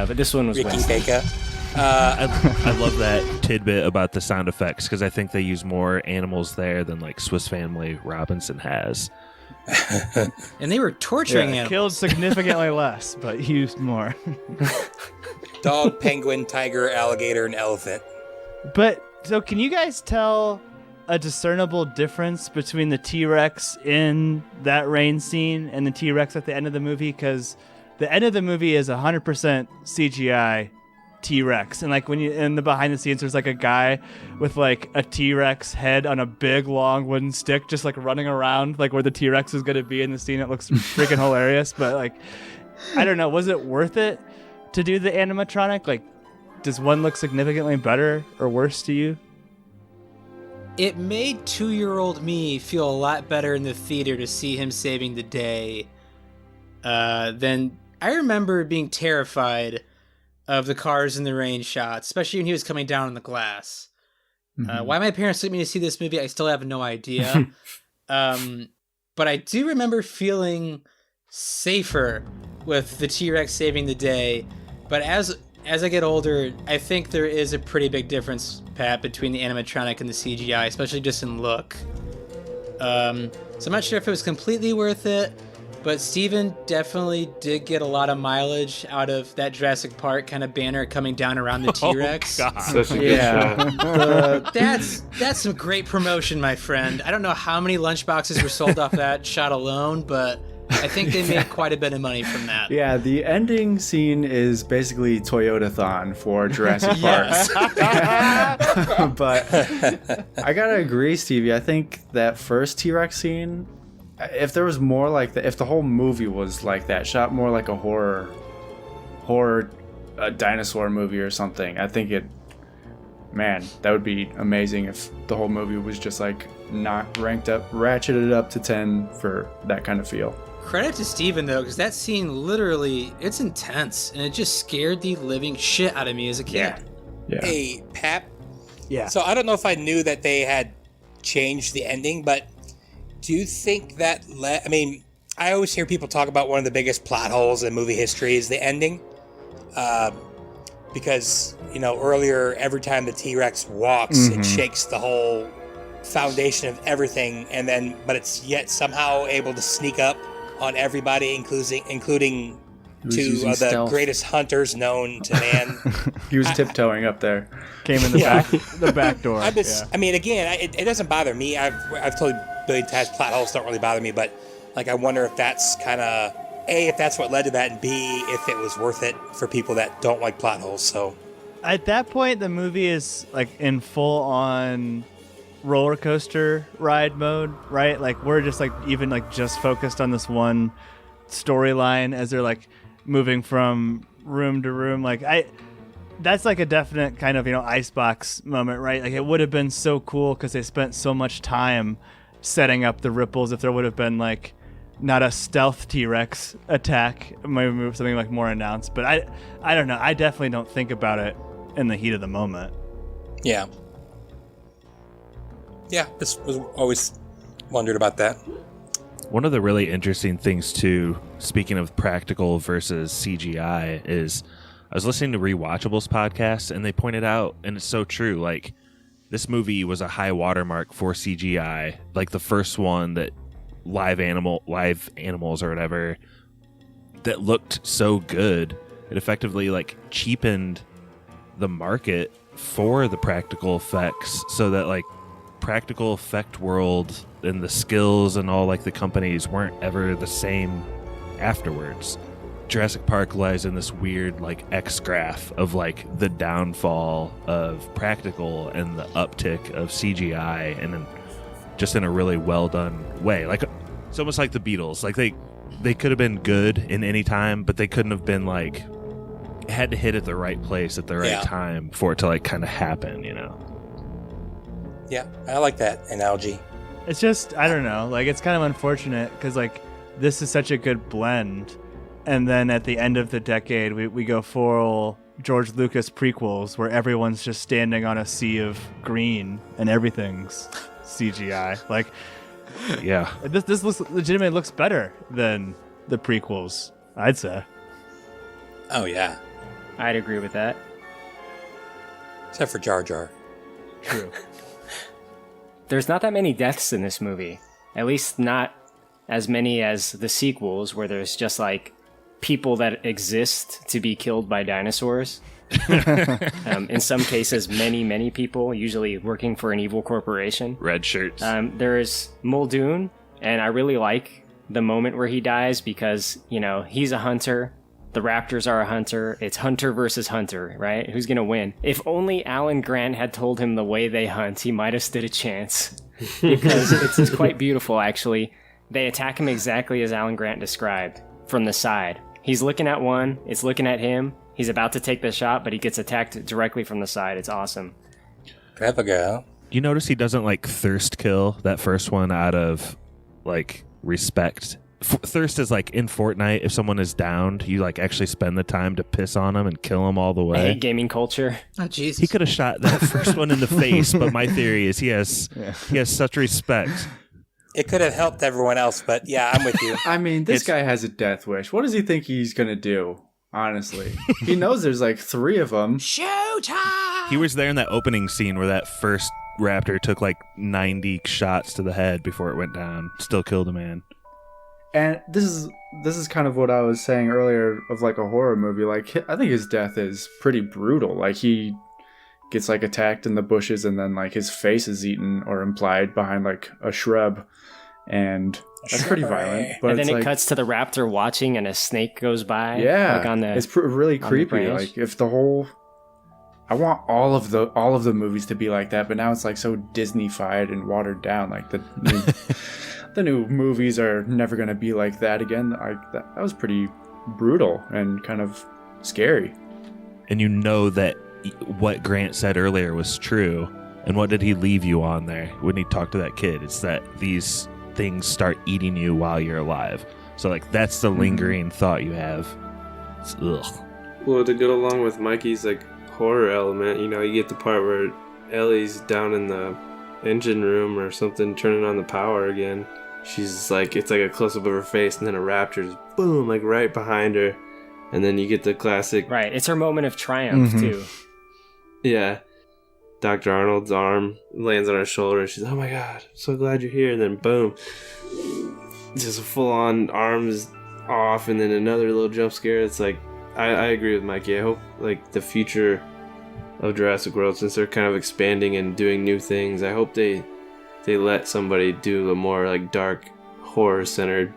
I: But this one was
G: Ricky
I: Winston.
G: Baker.
F: I love that tidbit about the sound effects because I think they use more animals there than like Swiss Family Robinson has.
D: And they were torturing animals.
J: Killed significantly less, but used more.
G: Dog, penguin, tiger, alligator, and elephant.
J: But, so can you guys tell a discernible difference between the T-Rex in that rain scene and the T-Rex at the end of the movie? Because the end of the movie is 100% CGI T-Rex, and like when you in the behind the scenes, there's like a guy with like a T-Rex head on a big long wooden stick, just like running around like where the T-Rex is going to be in the scene. It looks freaking hilarious, but like I don't know, was it worth it to do the animatronic? Like, does one look significantly better or worse to you?
D: It made 2-year-old me feel a lot better in the theater to see him saving the day than I remember being terrified of the cars in the rain shots, especially when he was coming down on the glass. Why my parents took me to see this movie, I still have no idea. But I do remember feeling safer with the T-Rex saving the day. But as I get older, I think there is a pretty big difference, Pat, between the animatronic and the CGI, especially just in look. So I'm not sure if it was completely worth it, but Steven definitely did get a lot of mileage out of that Jurassic Park kind of banner coming down around the T-Rex.
E: Oh, such a good shot.
D: That's some great promotion, my friend. I don't know how many lunchboxes were sold off that shot alone, but I think they made quite a bit of money from that.
H: Yeah, the ending scene is basically Toyota-thon for Jurassic Park. But I gotta agree, Stevie. I think that first T-Rex scene, if there was more like that, if the whole movie was like that, shot more like a horror dinosaur movie or something, I think that would be amazing if the whole movie was just like not ratcheted up to 10 for that kind of feel.
D: Credit to Steven, though, because that scene literally, it's intense, and it just scared the living shit out of me as a kid.
H: Yeah.
G: Hey, Pap.
J: Yeah.
G: So I don't know if I knew that they had changed the ending, but do you think that... I mean, I always hear people talk about one of the biggest plot holes in movie history is the ending. Because, earlier, every time the T-Rex walks, it shakes the whole foundation of everything, but it's yet somehow able to sneak up on everybody, including two of the greatest hunters known to man.
H: He was tiptoeing up there.
J: Came in the back door.
G: I mean, again, it doesn't bother me. I've told you a billion times plot holes don't really bother me, but I wonder if that's kind of A, if that's what led to that, and B, if it was worth it for people that don't like plot holes. So
J: at that point, the movie is in full on roller coaster ride mode, right? We're just just focused on this one storyline as they're moving from room to room. That's a definite kind of icebox moment, right? It would have been so cool because they spent so much time setting up the ripples. If there would have been not a stealth T-Rex attack, maybe move something more announced. But I don't know. I definitely don't think about it in the heat of the moment.
G: Yeah. Yeah, this was always wondered about that.
F: One of the really interesting things, too, speaking of practical versus CGI, is I was listening to Rewatchables podcast, and they pointed out, and it's so true, this movie was a high watermark for CGI. The first one that live animals or whatever that looked so good, it effectively cheapened the market for the practical effects, so that practical effect world and the skills and all the companies weren't ever the same afterwards. Jurassic Park lies in this weird X graph of the downfall of practical and the uptick of CGI, and then just in a really well done way. It's almost like the Beatles. They could have been good in any time, but they couldn't have been had to hit at the right place at the right time for it to kind of happen,
G: Yeah, I like that analogy.
J: It's just, I don't know, it's kind of unfortunate because this is such a good blend, and then at the end of the decade we go full George Lucas prequels where everyone's just standing on a sea of green and everything's CGI.
F: Yeah,
J: this legitimately looks better than the prequels, I'd say.
G: Oh yeah,
I: I'd agree with that.
G: Except for Jar Jar.
J: True.
I: There's not that many deaths in this movie. At least not as many as the sequels, where there's just people that exist to be killed by dinosaurs. In some cases, many people, usually working for an evil corporation.
F: Red shirts.
I: There's Muldoon, and I really like the moment where he dies because, he's a hunter. The Raptors are a hunter. It's hunter versus hunter, right? Who's going to win? If only Alan Grant had told him the way they hunt, he might have stood a chance. Because it's quite beautiful, actually. They attack him exactly as Alan Grant described, from the side. He's looking at one, it's looking at him. He's about to take the shot, but he gets attacked directly from the side. It's awesome.
G: Grab girl.
F: You notice he doesn't thirst kill that first one out of respect. Thirst is in Fortnite, if someone is downed, you actually spend the time to piss on them and kill them all the way.
I: Hey, gaming culture.
D: Oh, Jesus.
F: He could have shot that first one in the face, but my theory is he has such respect.
G: It could have helped everyone else, but yeah, I'm with you.
H: I mean, this guy has a death wish. What does he think he's going to do? Honestly, he knows there's 3 of them.
D: Showtime!
F: He was there in that opening scene where that first raptor took 90 shots to the head before it went down. Still killed a man.
H: And this is kind of what I was saying earlier of a horror movie. I think his death is pretty brutal. He gets attacked in the bushes and then his face is eaten or implied behind a shrub, and that's pretty violent. But
I: and then it cuts to the raptor watching, and a snake goes by.
H: Yeah, it's really creepy. If the whole, I want all of the movies to be like that, but now it's so Disney-fied and watered down. The new movies are never going to be like that again. That was pretty brutal and kind of scary.
F: And that what Grant said earlier was true. And what did he leave you on there when he talked to that kid? It's that these things start eating you while you're alive. So that's the lingering thought you have. It's, ugh.
E: Well, to go along with Mikey's horror element, you get the part where Ellie's down in the engine room or something, turning on the power again. she's like, it's like a close up of her face, and then a raptor's boom, like right behind her, and then you get the classic.
I: Right, it's her moment of triumph too.
E: Yeah, Dr. Arnold's arm lands on her shoulder, and she's, oh my god, I'm so glad you're here, and then boom, just a full on arms off, and then another little jump scare. It's like, I agree with Mikey. I hope like the future of Jurassic World, since they're kind of expanding and doing new things, I hope they let somebody do a more like dark horror centered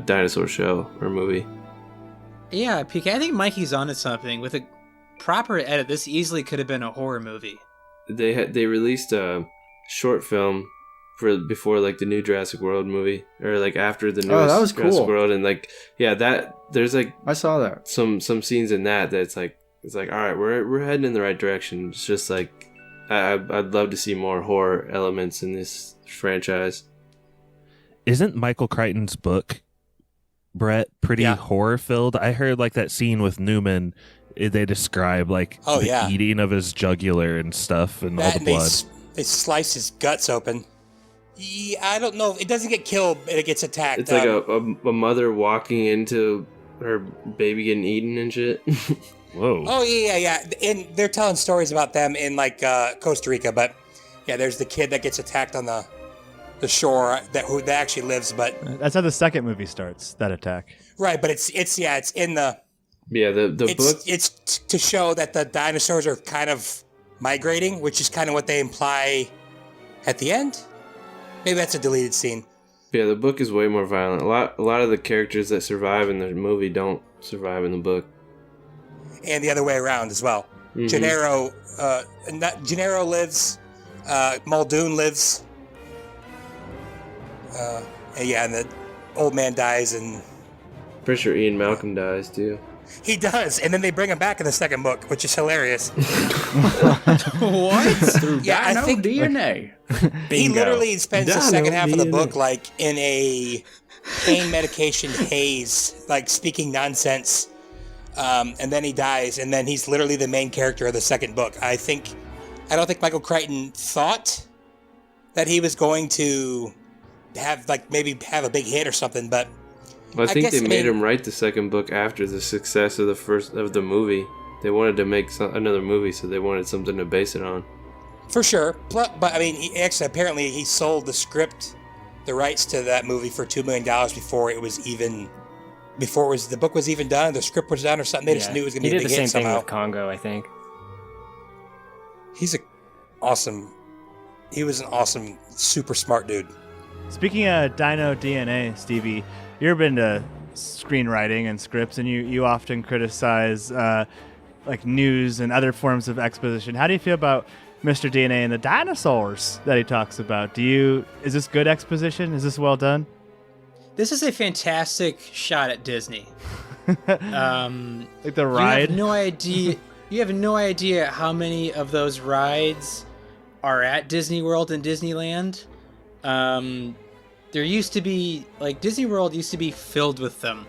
E: dinosaur show or movie.
D: Yeah, PK, I think Mikey's onto something. With a proper edit, this easily could have been a horror movie.
E: They released a short film before like the new Jurassic World movie, or like after the newest
H: that was
E: Jurassic
H: cool.
E: World, and like that there's like
H: I saw that
E: some scenes in that's like, it's like, all right, we're heading in the right direction. It's just like I'd love to see more horror elements in this franchise.
F: Isn't Michael Crichton's book, Brett, pretty horror filled? I heard like that scene with Newman. They describe like the eating of his jugular and stuff, and all the blood.
G: They slice his guts open. Yeah, I don't know. It doesn't get killed, but it gets attacked.
E: It's like a mother walking into her baby getting eaten and shit.
F: Whoa.
G: Oh, yeah. And they're telling stories about them in like Costa Rica, but yeah, there's the kid that gets attacked on the shore that actually lives, but
J: that's how the second movie starts, that attack.
G: Right, but it's in the
E: the book.
G: It's to show that the dinosaurs are kind of migrating, which is kind of what they imply at the end. Maybe that's a deleted scene.
E: Yeah, the book is way more violent. A lot of the characters that survive in the movie don't survive in the book.
G: And the other way around as well. Gennaro lives, Muldoon lives, and the old man dies, and
E: pretty sure Ian Malcolm dies too.
G: He does, and then they bring him back in the second book, which is hilarious.
H: What? Through
G: I think
H: DNA.
G: He literally spends the second half of the book like in a pain medication haze, like speaking nonsense, and then he dies, and then he's literally the main character of the second book. I don't think Michael Crichton thought that he was going to have maybe have a big hit or something, but
E: I think they made him write the second book after the success of the movie. They wanted to make another movie, so they wanted something to base it on. For sure, but I mean, apparently he sold the rights to that movie for $2 million before the book was even done, the script was done or something. They just knew it was going to be a big hit somehow.
I: He did the same thing with Congo, I think.
G: He was an awesome, super smart dude.
J: Speaking of Dino DNA, Stevie, you're been to screenwriting and scripts, and you often criticize like news and other forms of exposition. How do you feel about Mr. DNA and the dinosaurs that he talks about? Is this good exposition? Is this well done?
D: This is a fantastic shot at Disney.
J: Like the ride?
D: You have no idea how many of those rides are at Disney World and Disneyland. There used to be, like, Disney World used to be filled with them.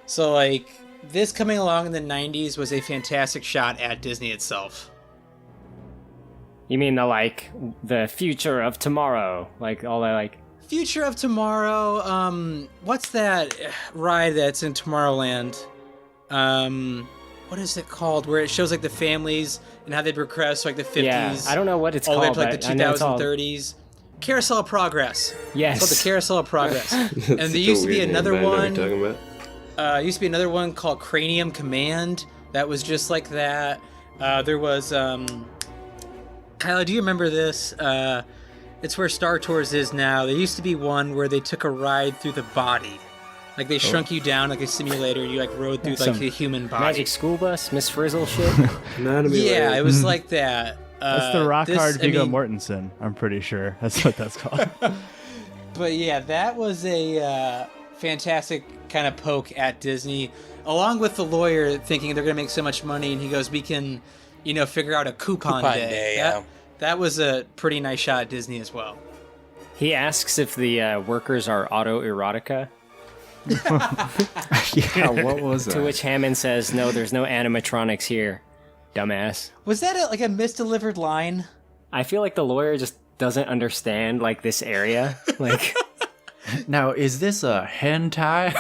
D: So, like, this coming along in the 90s was a fantastic shot at Disney itself.
I: You mean the future of tomorrow? Like, all that, like...
D: Future of Tomorrow, what's that ride that's in Tomorrowland? What is it called? Where it shows, like, the families and how they progress, like, the 50s.
I: Yeah, I don't know what it's called.
D: All the way up to, like, the 2030s. Carousel of Progress.
I: Yes.
D: It's called the Carousel of Progress. And there used to be another one. Used to be another one called Cranium Command. That was just like that. There was Kylo, do you remember this? It's where Star Tours is now. There used to be one where they took a ride through the body. Like they shrunk you down like a simulator. You like rode through like the human body.
I: Magic School Bus, Miss Frizzle shit.
D: Yeah, it was like that.
J: That's the rock hard Viggo Mortensen, I'm pretty sure. That's what that's called.
D: But yeah, that was a fantastic kind of poke at Disney, along with the lawyer thinking they're going to make so much money, and he goes, we can, figure out a coupon day. That was a pretty nice shot at Disney as well.
I: He asks if the workers are autoerotica.
H: Yeah, what was that?
I: To which Hammond says, no, there's no animatronics here. Dumbass.
D: Was that like a misdelivered line?
I: I feel like the lawyer just doesn't understand like this area. Like
H: Now, is this a hentai?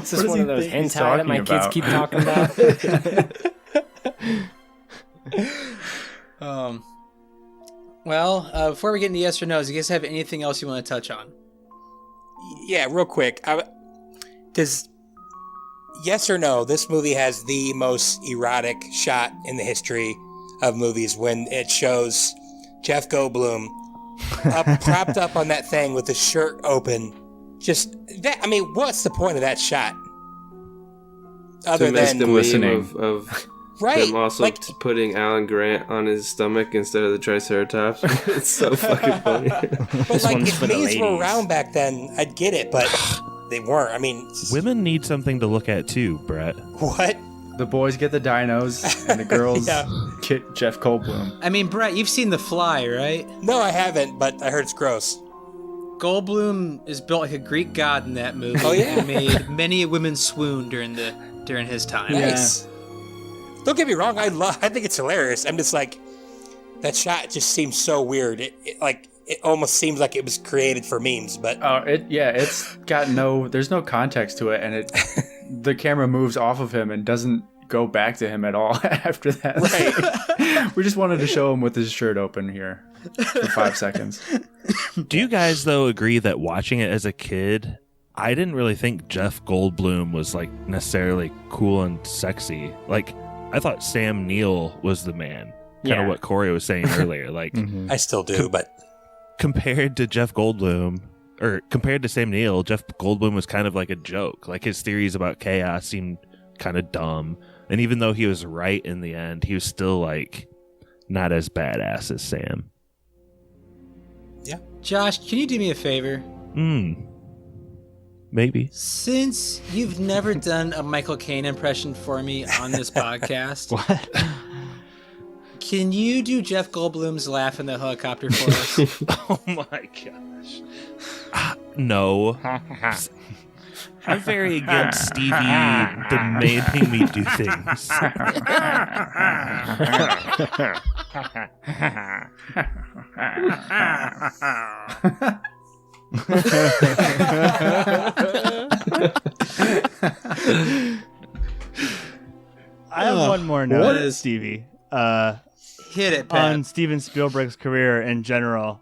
I: Is this one of those hentai that my kids keep talking about?
D: Well, before we get into yes or no's, do you guys have anything else you want to touch on?
G: Yeah, real quick. Does yes or no, this movie has the most erotic shot in the history of movies when it shows Jeff Goldblum propped up on that thing with his shirt open. Just that. I mean, what's the point of that shot? Other than
E: the
H: listening
E: of
G: right,
E: him also putting Alan Grant on his stomach instead of the Triceratops. It's so fucking funny.
G: But like, if memes were around back then, I'd get it, but they weren't. I mean,
F: women need something to look at too, Brett.
G: What?
H: The boys get the dinos, and the girls get Jeff Goldblum.
D: I mean, Brett, you've seen The Fly, right?
G: No, I haven't, but I heard it's gross.
D: Goldblum is built like a Greek god in that movie.
G: Oh, yeah?
D: And made many women swoon during his time.
G: Nice. Yeah. Don't get me wrong, I think it's hilarious. I'm just like, that shot just seems so weird. It almost seems like it was created for memes, but
H: it's got there's no context to it, and the camera moves off of him and doesn't go back to him at all after that. Right. We just wanted to show him with his shirt open here for 5 seconds.
F: Do you guys though agree that watching it as a kid, I didn't really think Jeff Goldblum was like necessarily cool and sexy. Like, I thought Sam Neill was the man. Kind of what Corey was saying earlier. Like,
G: I still do, but
F: compared to Jeff Goldblum, or compared to Sam Neill, Jeff Goldblum was kind of like a joke. Like, his theories about chaos seemed kind of dumb. And even though he was right in the end, he was still like not as badass as Sam.
G: Yeah.
D: Josh, can you do me a favor?
F: Maybe.
D: Since you've never done a Michael Caine impression for me on this podcast,
J: what?
D: Can you do Jeff Goldblum's laugh in the helicopter for us?
F: Oh my gosh. No. I'm very against Stevie demanding me do things.
J: I have one more note, Stevie.
D: Hit it, Pat.
J: On Steven Spielberg's career in general.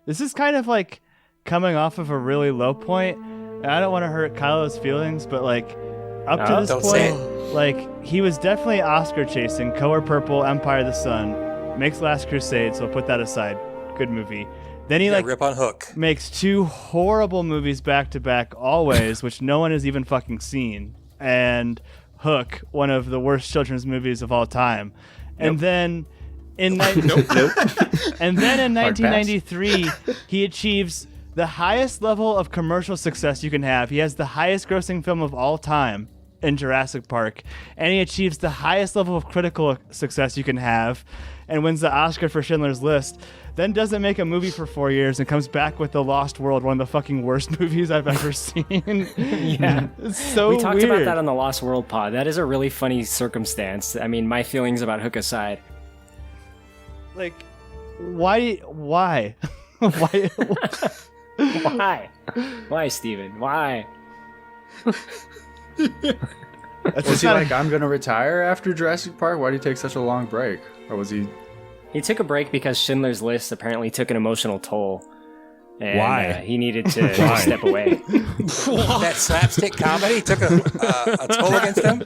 J: This is kind of like coming off of a really low point. And I don't want to hurt Kylo's feelings, but like up to this point, like he was definitely Oscar chasing. Color Purple, Empire of the Sun, makes Last Crusade, so put that aside. Good movie. Then he
G: rip on Hook.
J: Makes 2 horrible movies back to back, Always, which no one has even fucking seen, and Hook, one of the worst children's movies of all time. And then in 1993, he achieves the highest level of commercial success you can have. He has the highest grossing film of all time in Jurassic Park, and he achieves the highest level of critical success you can have and wins the Oscar for Schindler's List. Then doesn't make a movie for 4 years and comes back with The Lost World, one of the fucking worst movies I've ever seen.
I: Yeah.
J: It's so
I: We talked
J: weird.
I: about that on the Lost World pod. That is a really funny circumstance. I mean, my feelings about Hook aside.
J: Like, why? Why?
I: Why, Steven? Why?
H: Was he like, I'm going to retire after Jurassic Park? Why did he take such a long break? Or was he...
I: He took a break because Schindler's List apparently took an emotional toll. And,
F: Why?
I: He needed to step away.
G: That slapstick comedy took a toll against him?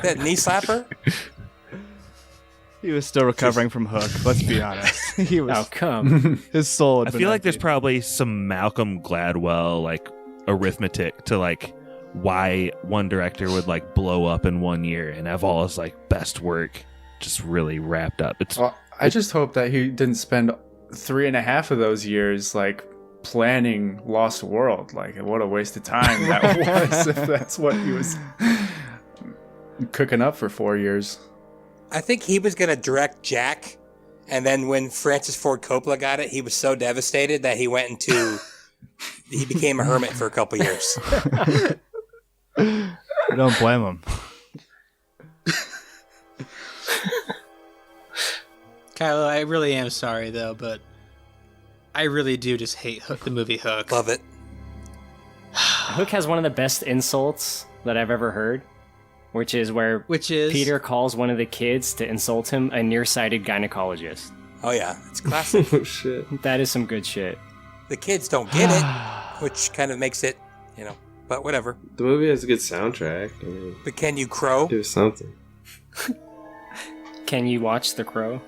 G: That knee slapper?
J: He was still recovering from Hook, let's be honest. He was.
I: Oh, come.
J: His soul had
F: I feel like there's probably some Malcolm Gladwell like arithmetic to like why one director would like blow up in 1 year and have all his like best work just really wrapped up.
H: I just hope that he didn't spend 3.5 of those years like planning Lost World. Like, what a waste of time that was if that's what he was cooking up for 4 years.
G: I think he was going to direct Jack, and then when Francis Ford Coppola got it, he was so devastated that he became a hermit for a couple years.
J: I don't blame him.
D: Kylo, I really am sorry though, but I really do just hate the movie Hook.
G: Love it.
I: Hook has one of the best insults that I've ever heard, which is Peter calls one of the kids to insult him a nearsighted gynecologist.
G: Oh yeah, it's classic.
E: Oh shit.
I: That is some good shit.
G: The kids don't get it, which kind of makes it, but whatever.
E: The movie has a good soundtrack. I mean,
G: but can you crow?
E: It was something.
I: Can you watch The Crow?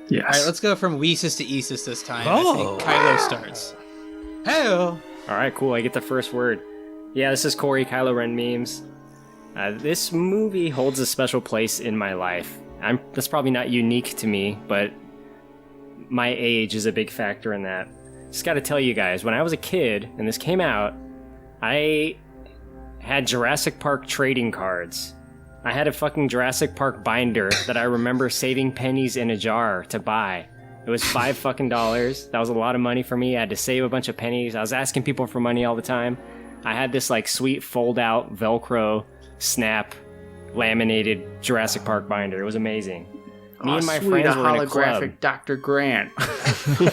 H: Yes.
D: All right, let's go from Weesis to Eesis this time.
F: Oh.
D: I think Kylo starts. Hey-o.
I: All right, cool. I get the first word. Yeah, this is Corey, Kylo Ren memes. This movie holds a special place in my life. That's probably not unique to me, but my age is a big factor in that. Just got to tell you guys, when I was a kid and this came out, I had Jurassic Park trading cards. I had a fucking Jurassic Park binder that I remember saving pennies in a jar to buy. It was $5 fucking. That was a lot of money for me. I had to save a bunch of pennies. I was asking people for money all the time. I had this like sweet fold-out Velcro snap laminated Jurassic Park binder. It was amazing. Me and my friends were in a club.
H: Dr. Grant.
I: We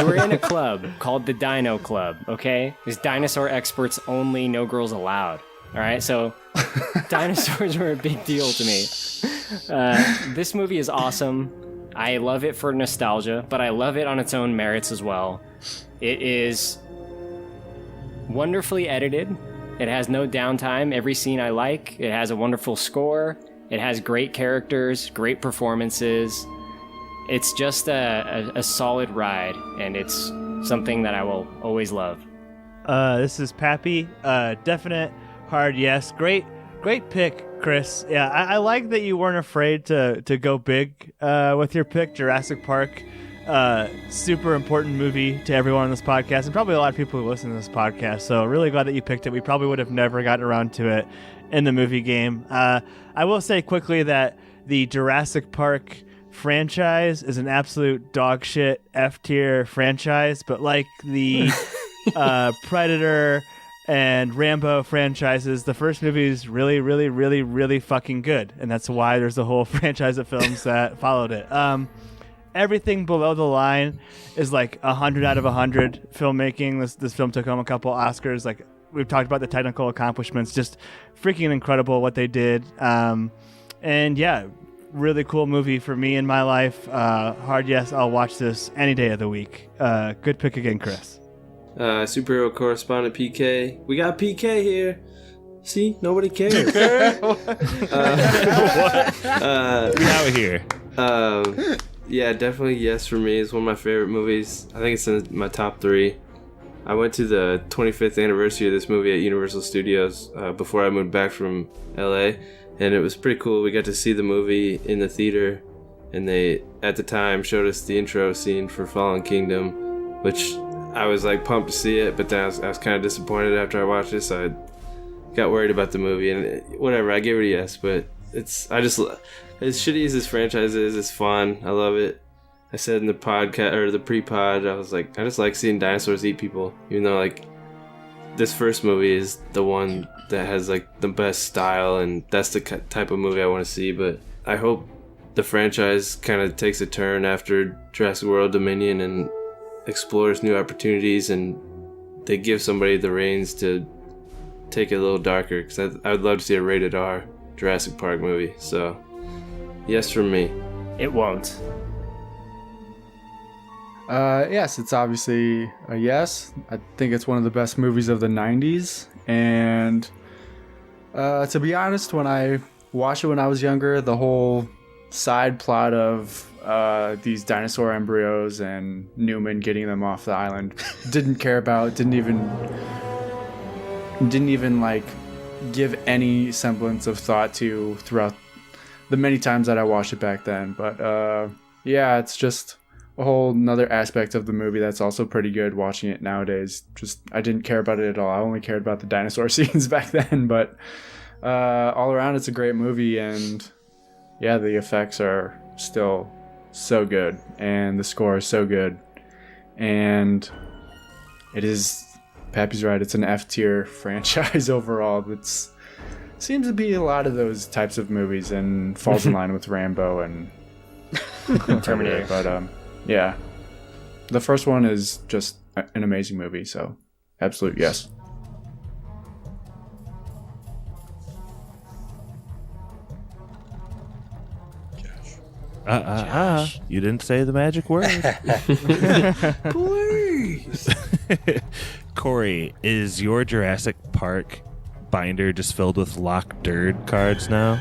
I: were in a club called the Dino Club, okay? It's dinosaur experts only, no girls allowed. All right, so dinosaurs were a big deal to me. This movie is awesome. I love it for nostalgia, but I love it on its own merits as well. It is wonderfully edited. It has no downtime. Every scene I like. It has a wonderful score. It has great characters, great performances. It's just a solid ride, and it's something that I will always love.
J: This is Pappy. Definite hard yes. Great pick, Chris. Yeah, I like that you weren't afraid to go big with your pick, Jurassic Park. Super important movie to everyone on this podcast, and probably a lot of people who listen to this podcast. So really glad that you picked it. We probably would have never gotten around to it in the movie game. I will say quickly that the Jurassic Park franchise is an absolute dog shit F-tier franchise, but like the Predator and Rambo franchises, the first movie is really, really, really, really fucking good, and that's why there's a whole franchise of films that followed it. Everything below the line is like 100 out of 100 filmmaking. This film took home a couple Oscars. Like we've talked about the technical accomplishments, just freaking incredible what they did. And yeah, really cool movie for me in my life. Hard yes, I'll watch this any day of the week. Good pick again, Chris.
E: Superhero correspondent PK. We got PK here. See, nobody cares.
F: Now we're here.
E: Yeah, definitely yes for me. It's one of my favorite movies. I think it's in my top 3. I went to the 25th anniversary of this movie at Universal Studios before I moved back from LA, and it was pretty cool. We got to see the movie in the theater, and they, at the time, showed us the intro scene for Fallen Kingdom, which I was like pumped to see it, but then I was kind of disappointed after I watched it, so I got worried about the movie, and whatever, I gave it a yes, but as shitty as this franchise is, it's fun. I love it. I said in the podcast or the pre-pod, I was like, I just like seeing dinosaurs eat people. Even though like this first movie is the one that has like the best style, and that's the type of movie I want to see. But I hope the franchise kind of takes a turn after Jurassic World Dominion and explores new opportunities, and they give somebody the reins to take it a little darker. Because I would love to see a rated R Jurassic Park movie. So. Yes from me.
I: It won't.
H: Yes, it's obviously a yes. I think it's one of the best movies of the 90s. And to be honest, when I watched it when I was younger, the whole side plot of these dinosaur embryos and Newman getting them off the island, didn't care about, didn't even like give any semblance of thought to throughout the many times that I watched it back then. But yeah, it's just a whole nother aspect of the movie that's also pretty good watching it nowadays. Just I didn't care about it at all. I only cared about the dinosaur scenes back then, but all around it's a great movie, and yeah, the effects are still so good, and the score is so good, and it is, Pappy's right, it's an F-tier franchise overall. It's seems to be a lot of those types of movies, and falls in line with Rambo and
I: Terminator.
H: But yeah, The first one is just an amazing movie, so absolute yes.
F: You didn't say the magic word.
H: Please.
F: Corey, is your Jurassic Park binder just filled with lock dirt cards now?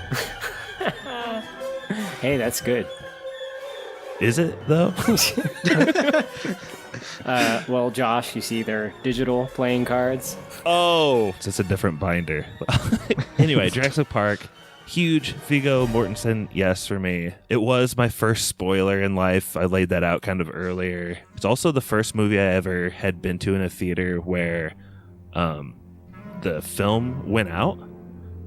I: Hey, that's good.
F: Is it, though?
I: Well, Josh, you see they're digital playing cards.
F: Oh, it's a different binder. Anyway, Jurassic Park, huge Viggo Mortensen yes for me. It was my first spoiler in life. I laid that out kind of earlier. It's also the first movie I ever had been to in a theater where the film went out,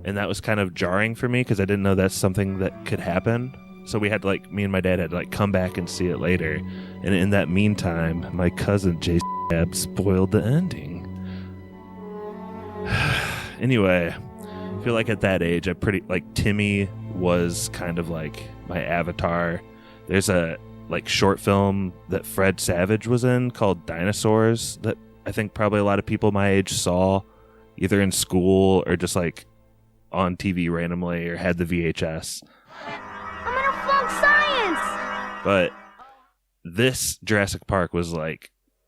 F: and that was kind of jarring for me because I didn't know that's something that could happen. So we had to, me and my dad had to come back and see it later. And in that meantime, my cousin Jason spoiled the ending. Anyway, I feel like at that age, I Timmy was kind of like my avatar. There's a short film that Fred Savage was in called Dinosaurs that I think probably a lot of people my age saw either in school or just on TV randomly or had the VHS.
L: I'm gonna flunk science!
F: But this Jurassic Park was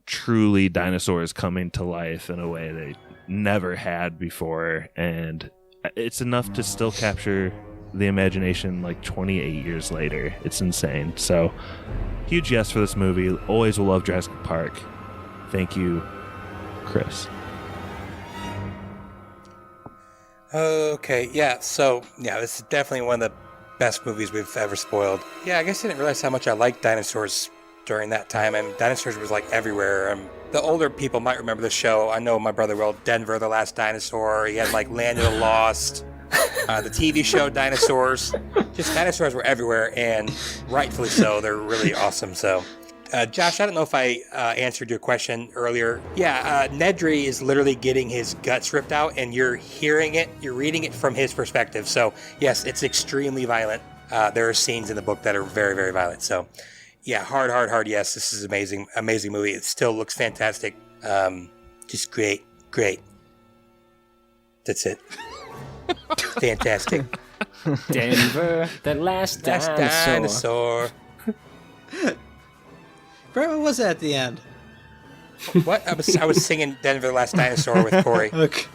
F: truly dinosaurs coming to life in a way they never had before, and it's enough to still capture the imagination 28 years later. It's insane. So huge yes for this movie. Always will love Jurassic Park. Thank you, Chris.
G: Okay, yeah, so, this is definitely one of the best movies we've ever spoiled. Yeah, I guess I didn't realize how much I liked dinosaurs during that time. I mean, dinosaurs was everywhere. The older people might remember the show. I know my brother will. Denver, the Last Dinosaur. He had Land of the Lost. The TV show Dinosaurs. Just dinosaurs were everywhere, and rightfully so. They're really awesome. So, Josh, I don't know if I answered your question earlier. Yeah, Nedry is literally getting his guts ripped out, and you're hearing it. You're reading it from his perspective. So, yes, it's extremely violent. There are scenes in the book that are very, very violent. So, yeah, hard, yes. This is amazing movie. It still looks fantastic. Just great. That's it. Fantastic.
I: Denver, the last dinosaur.
D: Brett, what was that at the end?
G: What? I was singing Denver, the Last Dinosaur with Corey.
D: Okay.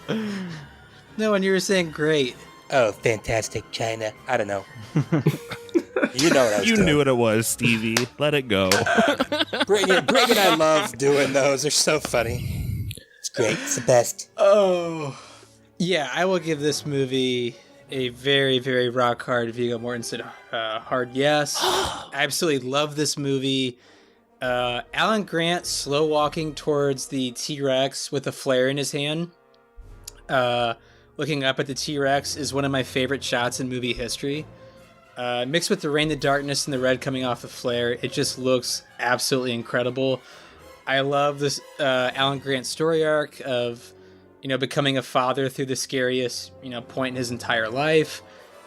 D: No, when you were saying great.
G: Oh, fantastic, China. I don't know. You know what I was
F: You
G: doing.
F: knew what it was, Stevie. Let it go.
G: Greg and I love doing those. They're so funny. It's great. It's the best.
D: Oh. Yeah, I will give this movie a very, very rock hard Viggo Mortensen hard yes. I absolutely love this movie. Alan Grant slow walking towards the T-Rex with a flare in his hand, looking up at the T-Rex is one of my favorite shots in movie history. Mixed with the rain, the darkness, and the red coming off the flare, it just looks absolutely incredible. I love this Alan Grant story arc of, becoming a father through the scariest, point in his entire life.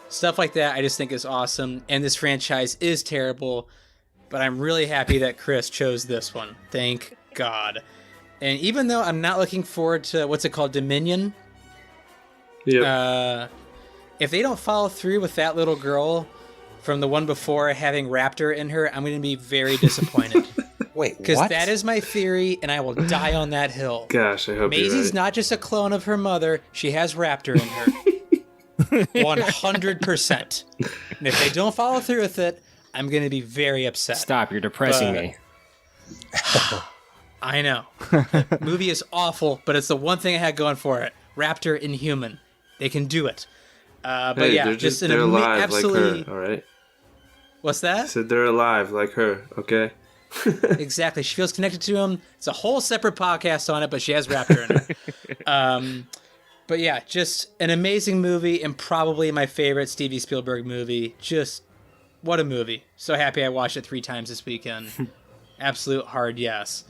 D: Stuff like that I just think is awesome. And this franchise is terrible, but I'm really happy that Chris chose this one. Thank God. And even though I'm not looking forward to, what's it called, Dominion?
E: Yep.
D: If they don't follow through with that little girl from the one before having Raptor in her, I'm going to be very disappointed.
G: Wait,
D: because
G: what?
D: that is my theory, and I will die on that hill.
E: Gosh, I hope
D: Maisie's
E: you're right.
D: not just a clone of her mother; she has Raptor in her, 100%. And if they don't follow through with it, I'm going to be very upset.
I: Stop! You're depressing me.
D: I know. Movie is awful, but it's the one thing I had going for it. Raptor Inhuman. They can do it. But
E: hey,
D: yeah,
E: they're alive
D: absolutely.
E: like her, all right?
D: What's that?
E: I said they're alive like her, okay?
D: Exactly. She feels connected to him. It's a whole separate podcast on it, but she has Raptor in her. But yeah, just an amazing movie and probably my favorite Steven Spielberg movie. Just what a movie. So happy I watched it 3 times this weekend. Absolute hard yes.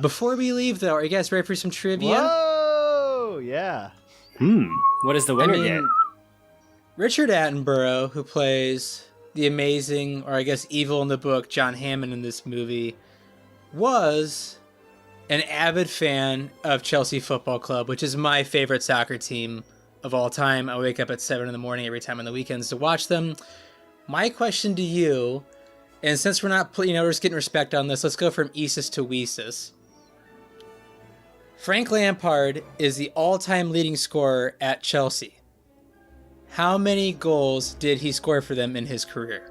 D: Before we leave, though, are you guys ready for some trivia?
J: Whoa! Yeah.
I: What does the winner get?
D: Richard Attenborough, who plays the amazing, or I guess evil in the book, John Hammond in this movie, was an avid fan of Chelsea Football Club, which is my favorite soccer team of all time. I wake up at 7 in the morning every time on the weekends to watch them. My question to you, and since we're not, we're just getting respect on this, let's go from Isis to Weesis. Frank Lampard is the all-time leading scorer at Chelsea. How many goals did he score for them in his career?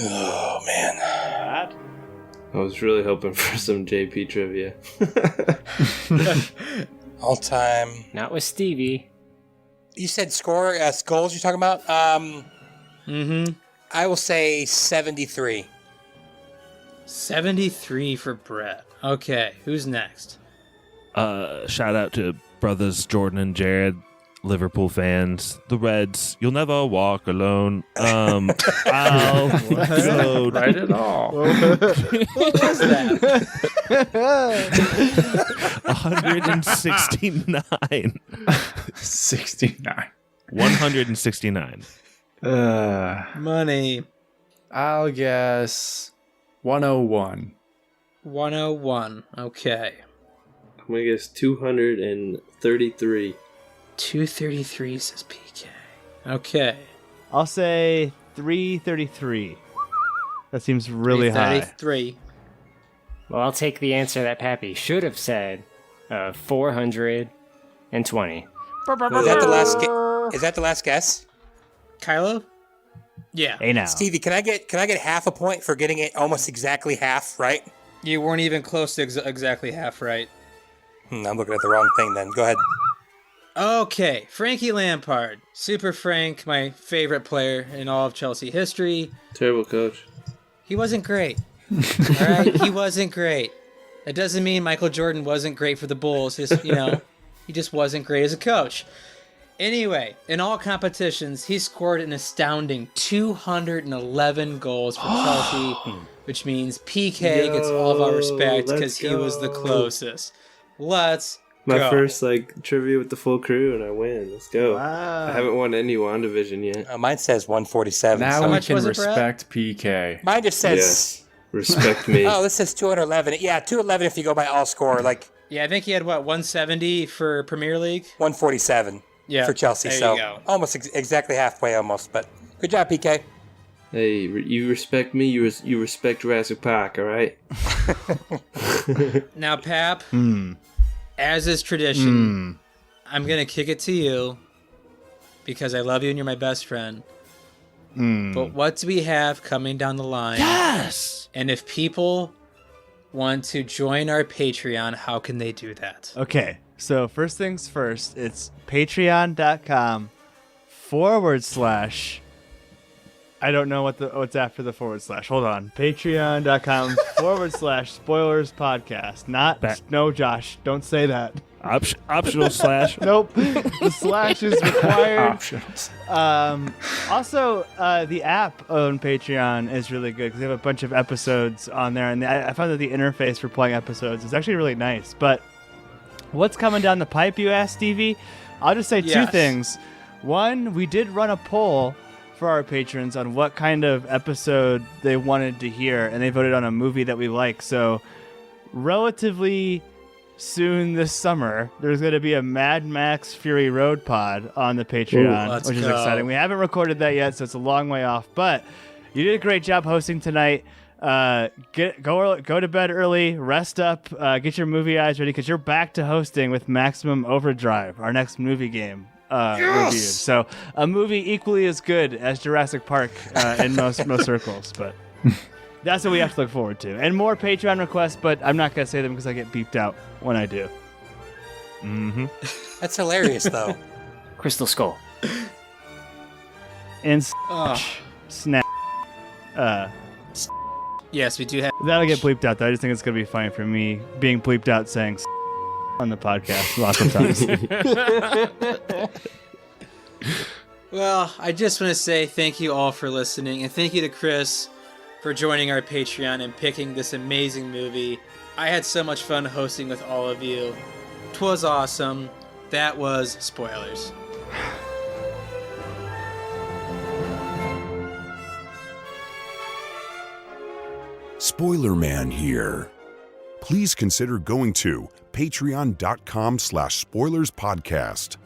G: Oh, man.
E: I was really hoping for some JP trivia.
G: All time.
I: Not with Stevie.
G: You said score, goals you're talking about? I will say 73.
D: 73 for Brett. Okay, who's next?
F: Shout out to brothers Jordan and Jared, Liverpool fans. The Reds, you'll never walk alone. I'll go
H: Right at all.
D: What was that?
F: 169.
H: 69.
F: 169.
D: Money.
H: I'll guess 101.
D: 101. Okay.
E: I'm going to guess 233.
D: 233 says PK. Okay.
J: I'll say 333. That seems really high.
D: 333.
I: Well, I'll take the answer that Pappy should have said of 420.
G: Is that the last guess?
D: Kylo? Yeah.
J: Hey now.
G: Stevie, can I get half a point for getting it almost exactly half right?
D: You weren't even close to exactly half right.
G: I'm looking at the wrong thing then. Go ahead.
D: Okay, Frankie Lampard. Super Frank, my favorite player in all of Chelsea history.
E: Terrible coach.
D: He wasn't great. All right, he wasn't great. That doesn't mean Michael Jordan wasn't great for the Bulls. He just wasn't great as a coach. Anyway, in all competitions, he scored an astounding 211 goals for Chelsea, which means PK gets all of our respect because he was the closest. Let's
E: My
D: go.
E: first trivia with the full crew, and I win. Let's go.
J: Wow.
E: I haven't won any WandaVision yet.
G: Mine says 147.
H: Now
G: so
H: we
D: much
H: can
D: was it, Brett?
H: respect PK.
G: mine just says.
E: Yes. Respect me.
G: Oh, this says 211. Yeah, 211 if you go by all score.
D: Yeah, I think he had, 170 for Premier League?
G: 147 for Chelsea.
D: there
G: So
D: you go.
G: almost exactly halfway almost. But good job, PK.
E: Hey, you respect me, you respect Jurassic Park, all right?
D: Now, Pap, as is tradition, I'm going to kick it to you because I love you and you're my best friend. But what do we have coming down the line?
F: Yes!
D: And if people want to join our Patreon, how can they do that?
J: Okay, so first things first, it's patreon.com/ I don't know what's after the / Hold on. Patreon.com / spoilers podcast. No, Josh, don't say that.
F: Optional slash.
J: Nope. The slash is required. Also, the app on Patreon is really good because they have a bunch of episodes on there, and I found that the interface for playing episodes is actually really nice. But what's coming down the pipe, you ask, Stevie? I'll just say two things. One, we did run a poll for our patrons on what kind of episode they wanted to hear, and they voted on a movie that we like. So, relatively soon this summer, there's going to be a Mad Max Fury Road pod on the Patreon, which is exciting. We haven't recorded that yet, so it's a long way off. But you did a great job hosting tonight. Go to bed early, rest up, get your movie eyes ready because you're back to hosting with Maximum Overdrive, our next movie game review. So a movie equally as good as Jurassic Park in most circles, but that's what we have to look forward to. And more Patreon requests, but I'm not going to say them because I get beeped out when I do.
G: That's hilarious, though.
I: Crystal Skull.
J: And snap.
D: Yes, we do have.
J: That'll get bleeped out, though. I just think it's going to be funny for me being bleeped out saying on the podcast lots of times.
D: Well, I just want to say thank you all for listening, and thank you to Chris for joining our Patreon and picking this amazing movie. I had so much fun hosting with all of you. 'Twas awesome. That was Spoilers.
M: Spoiler Man here. Please consider going to patreon.com/spoilerspodcast.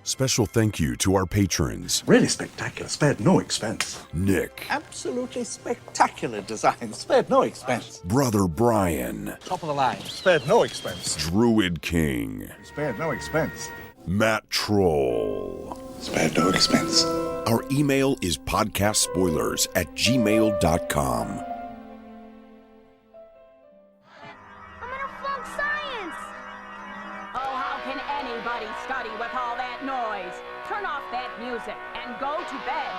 M: Special thank you to our patrons.
K: Really spectacular, spared no expense.
M: Nick.
K: Absolutely spectacular design, spared no expense.
M: Brother Brian.
K: Top of the line, spared no expense.
M: Druid King.
K: Spared no expense.
M: Matt Troll.
K: Spared no expense.
M: Our email is podcastspoilers@gmail.com.
N: Anybody study with all that noise? Turn off that music and go to bed.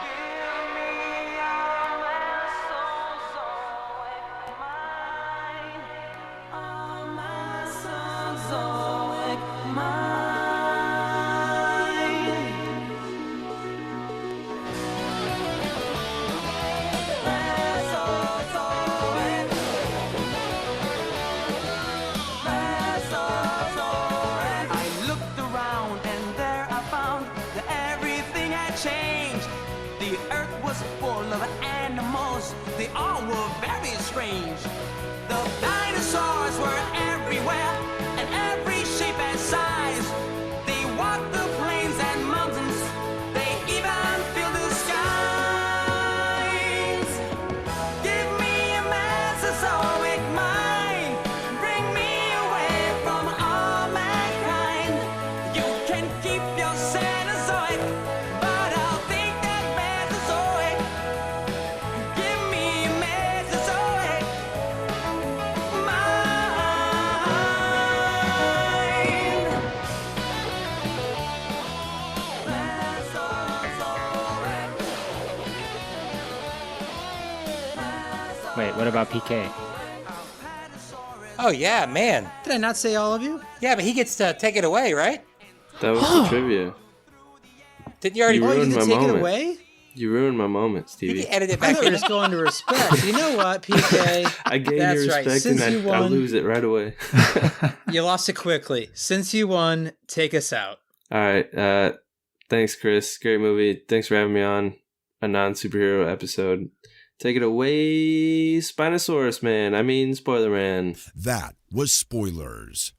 O: They all were very strange. The dinosaurs were everywhere, in every shape and size. They walked the plains and mountains. They even filled the skies. Give me a Mesozoic mind. Bring me away from all mankind. You can keep your Cenozoic, but I'll take that Mesozoic. Give me a Mesozoic
I: Wait, what about PK?
G: Oh, yeah, man.
D: Did I not say all of you?
G: Yeah, but he gets to take it away, right?
E: That was the trivia.
G: Didn't you already
E: ruined my
D: take
E: moment.
D: it away?
E: You ruined my moment, Stevie.
G: Edit it
D: I
G: back
D: thought we
G: in.
D: were just going to respect. You know what, PK?
E: I gave
D: That's
E: you
D: right.
E: respect
D: Since
E: and
D: you
E: I
D: won,
E: lose it right away.
D: you lost it quickly. Since you won, take us out.
E: All right. Thanks, Chris. Great movie. Thanks for having me on a non-superhero episode. Take it away, Spinosaurus Man. I mean, Spoiler Man.
M: That was Spoilers.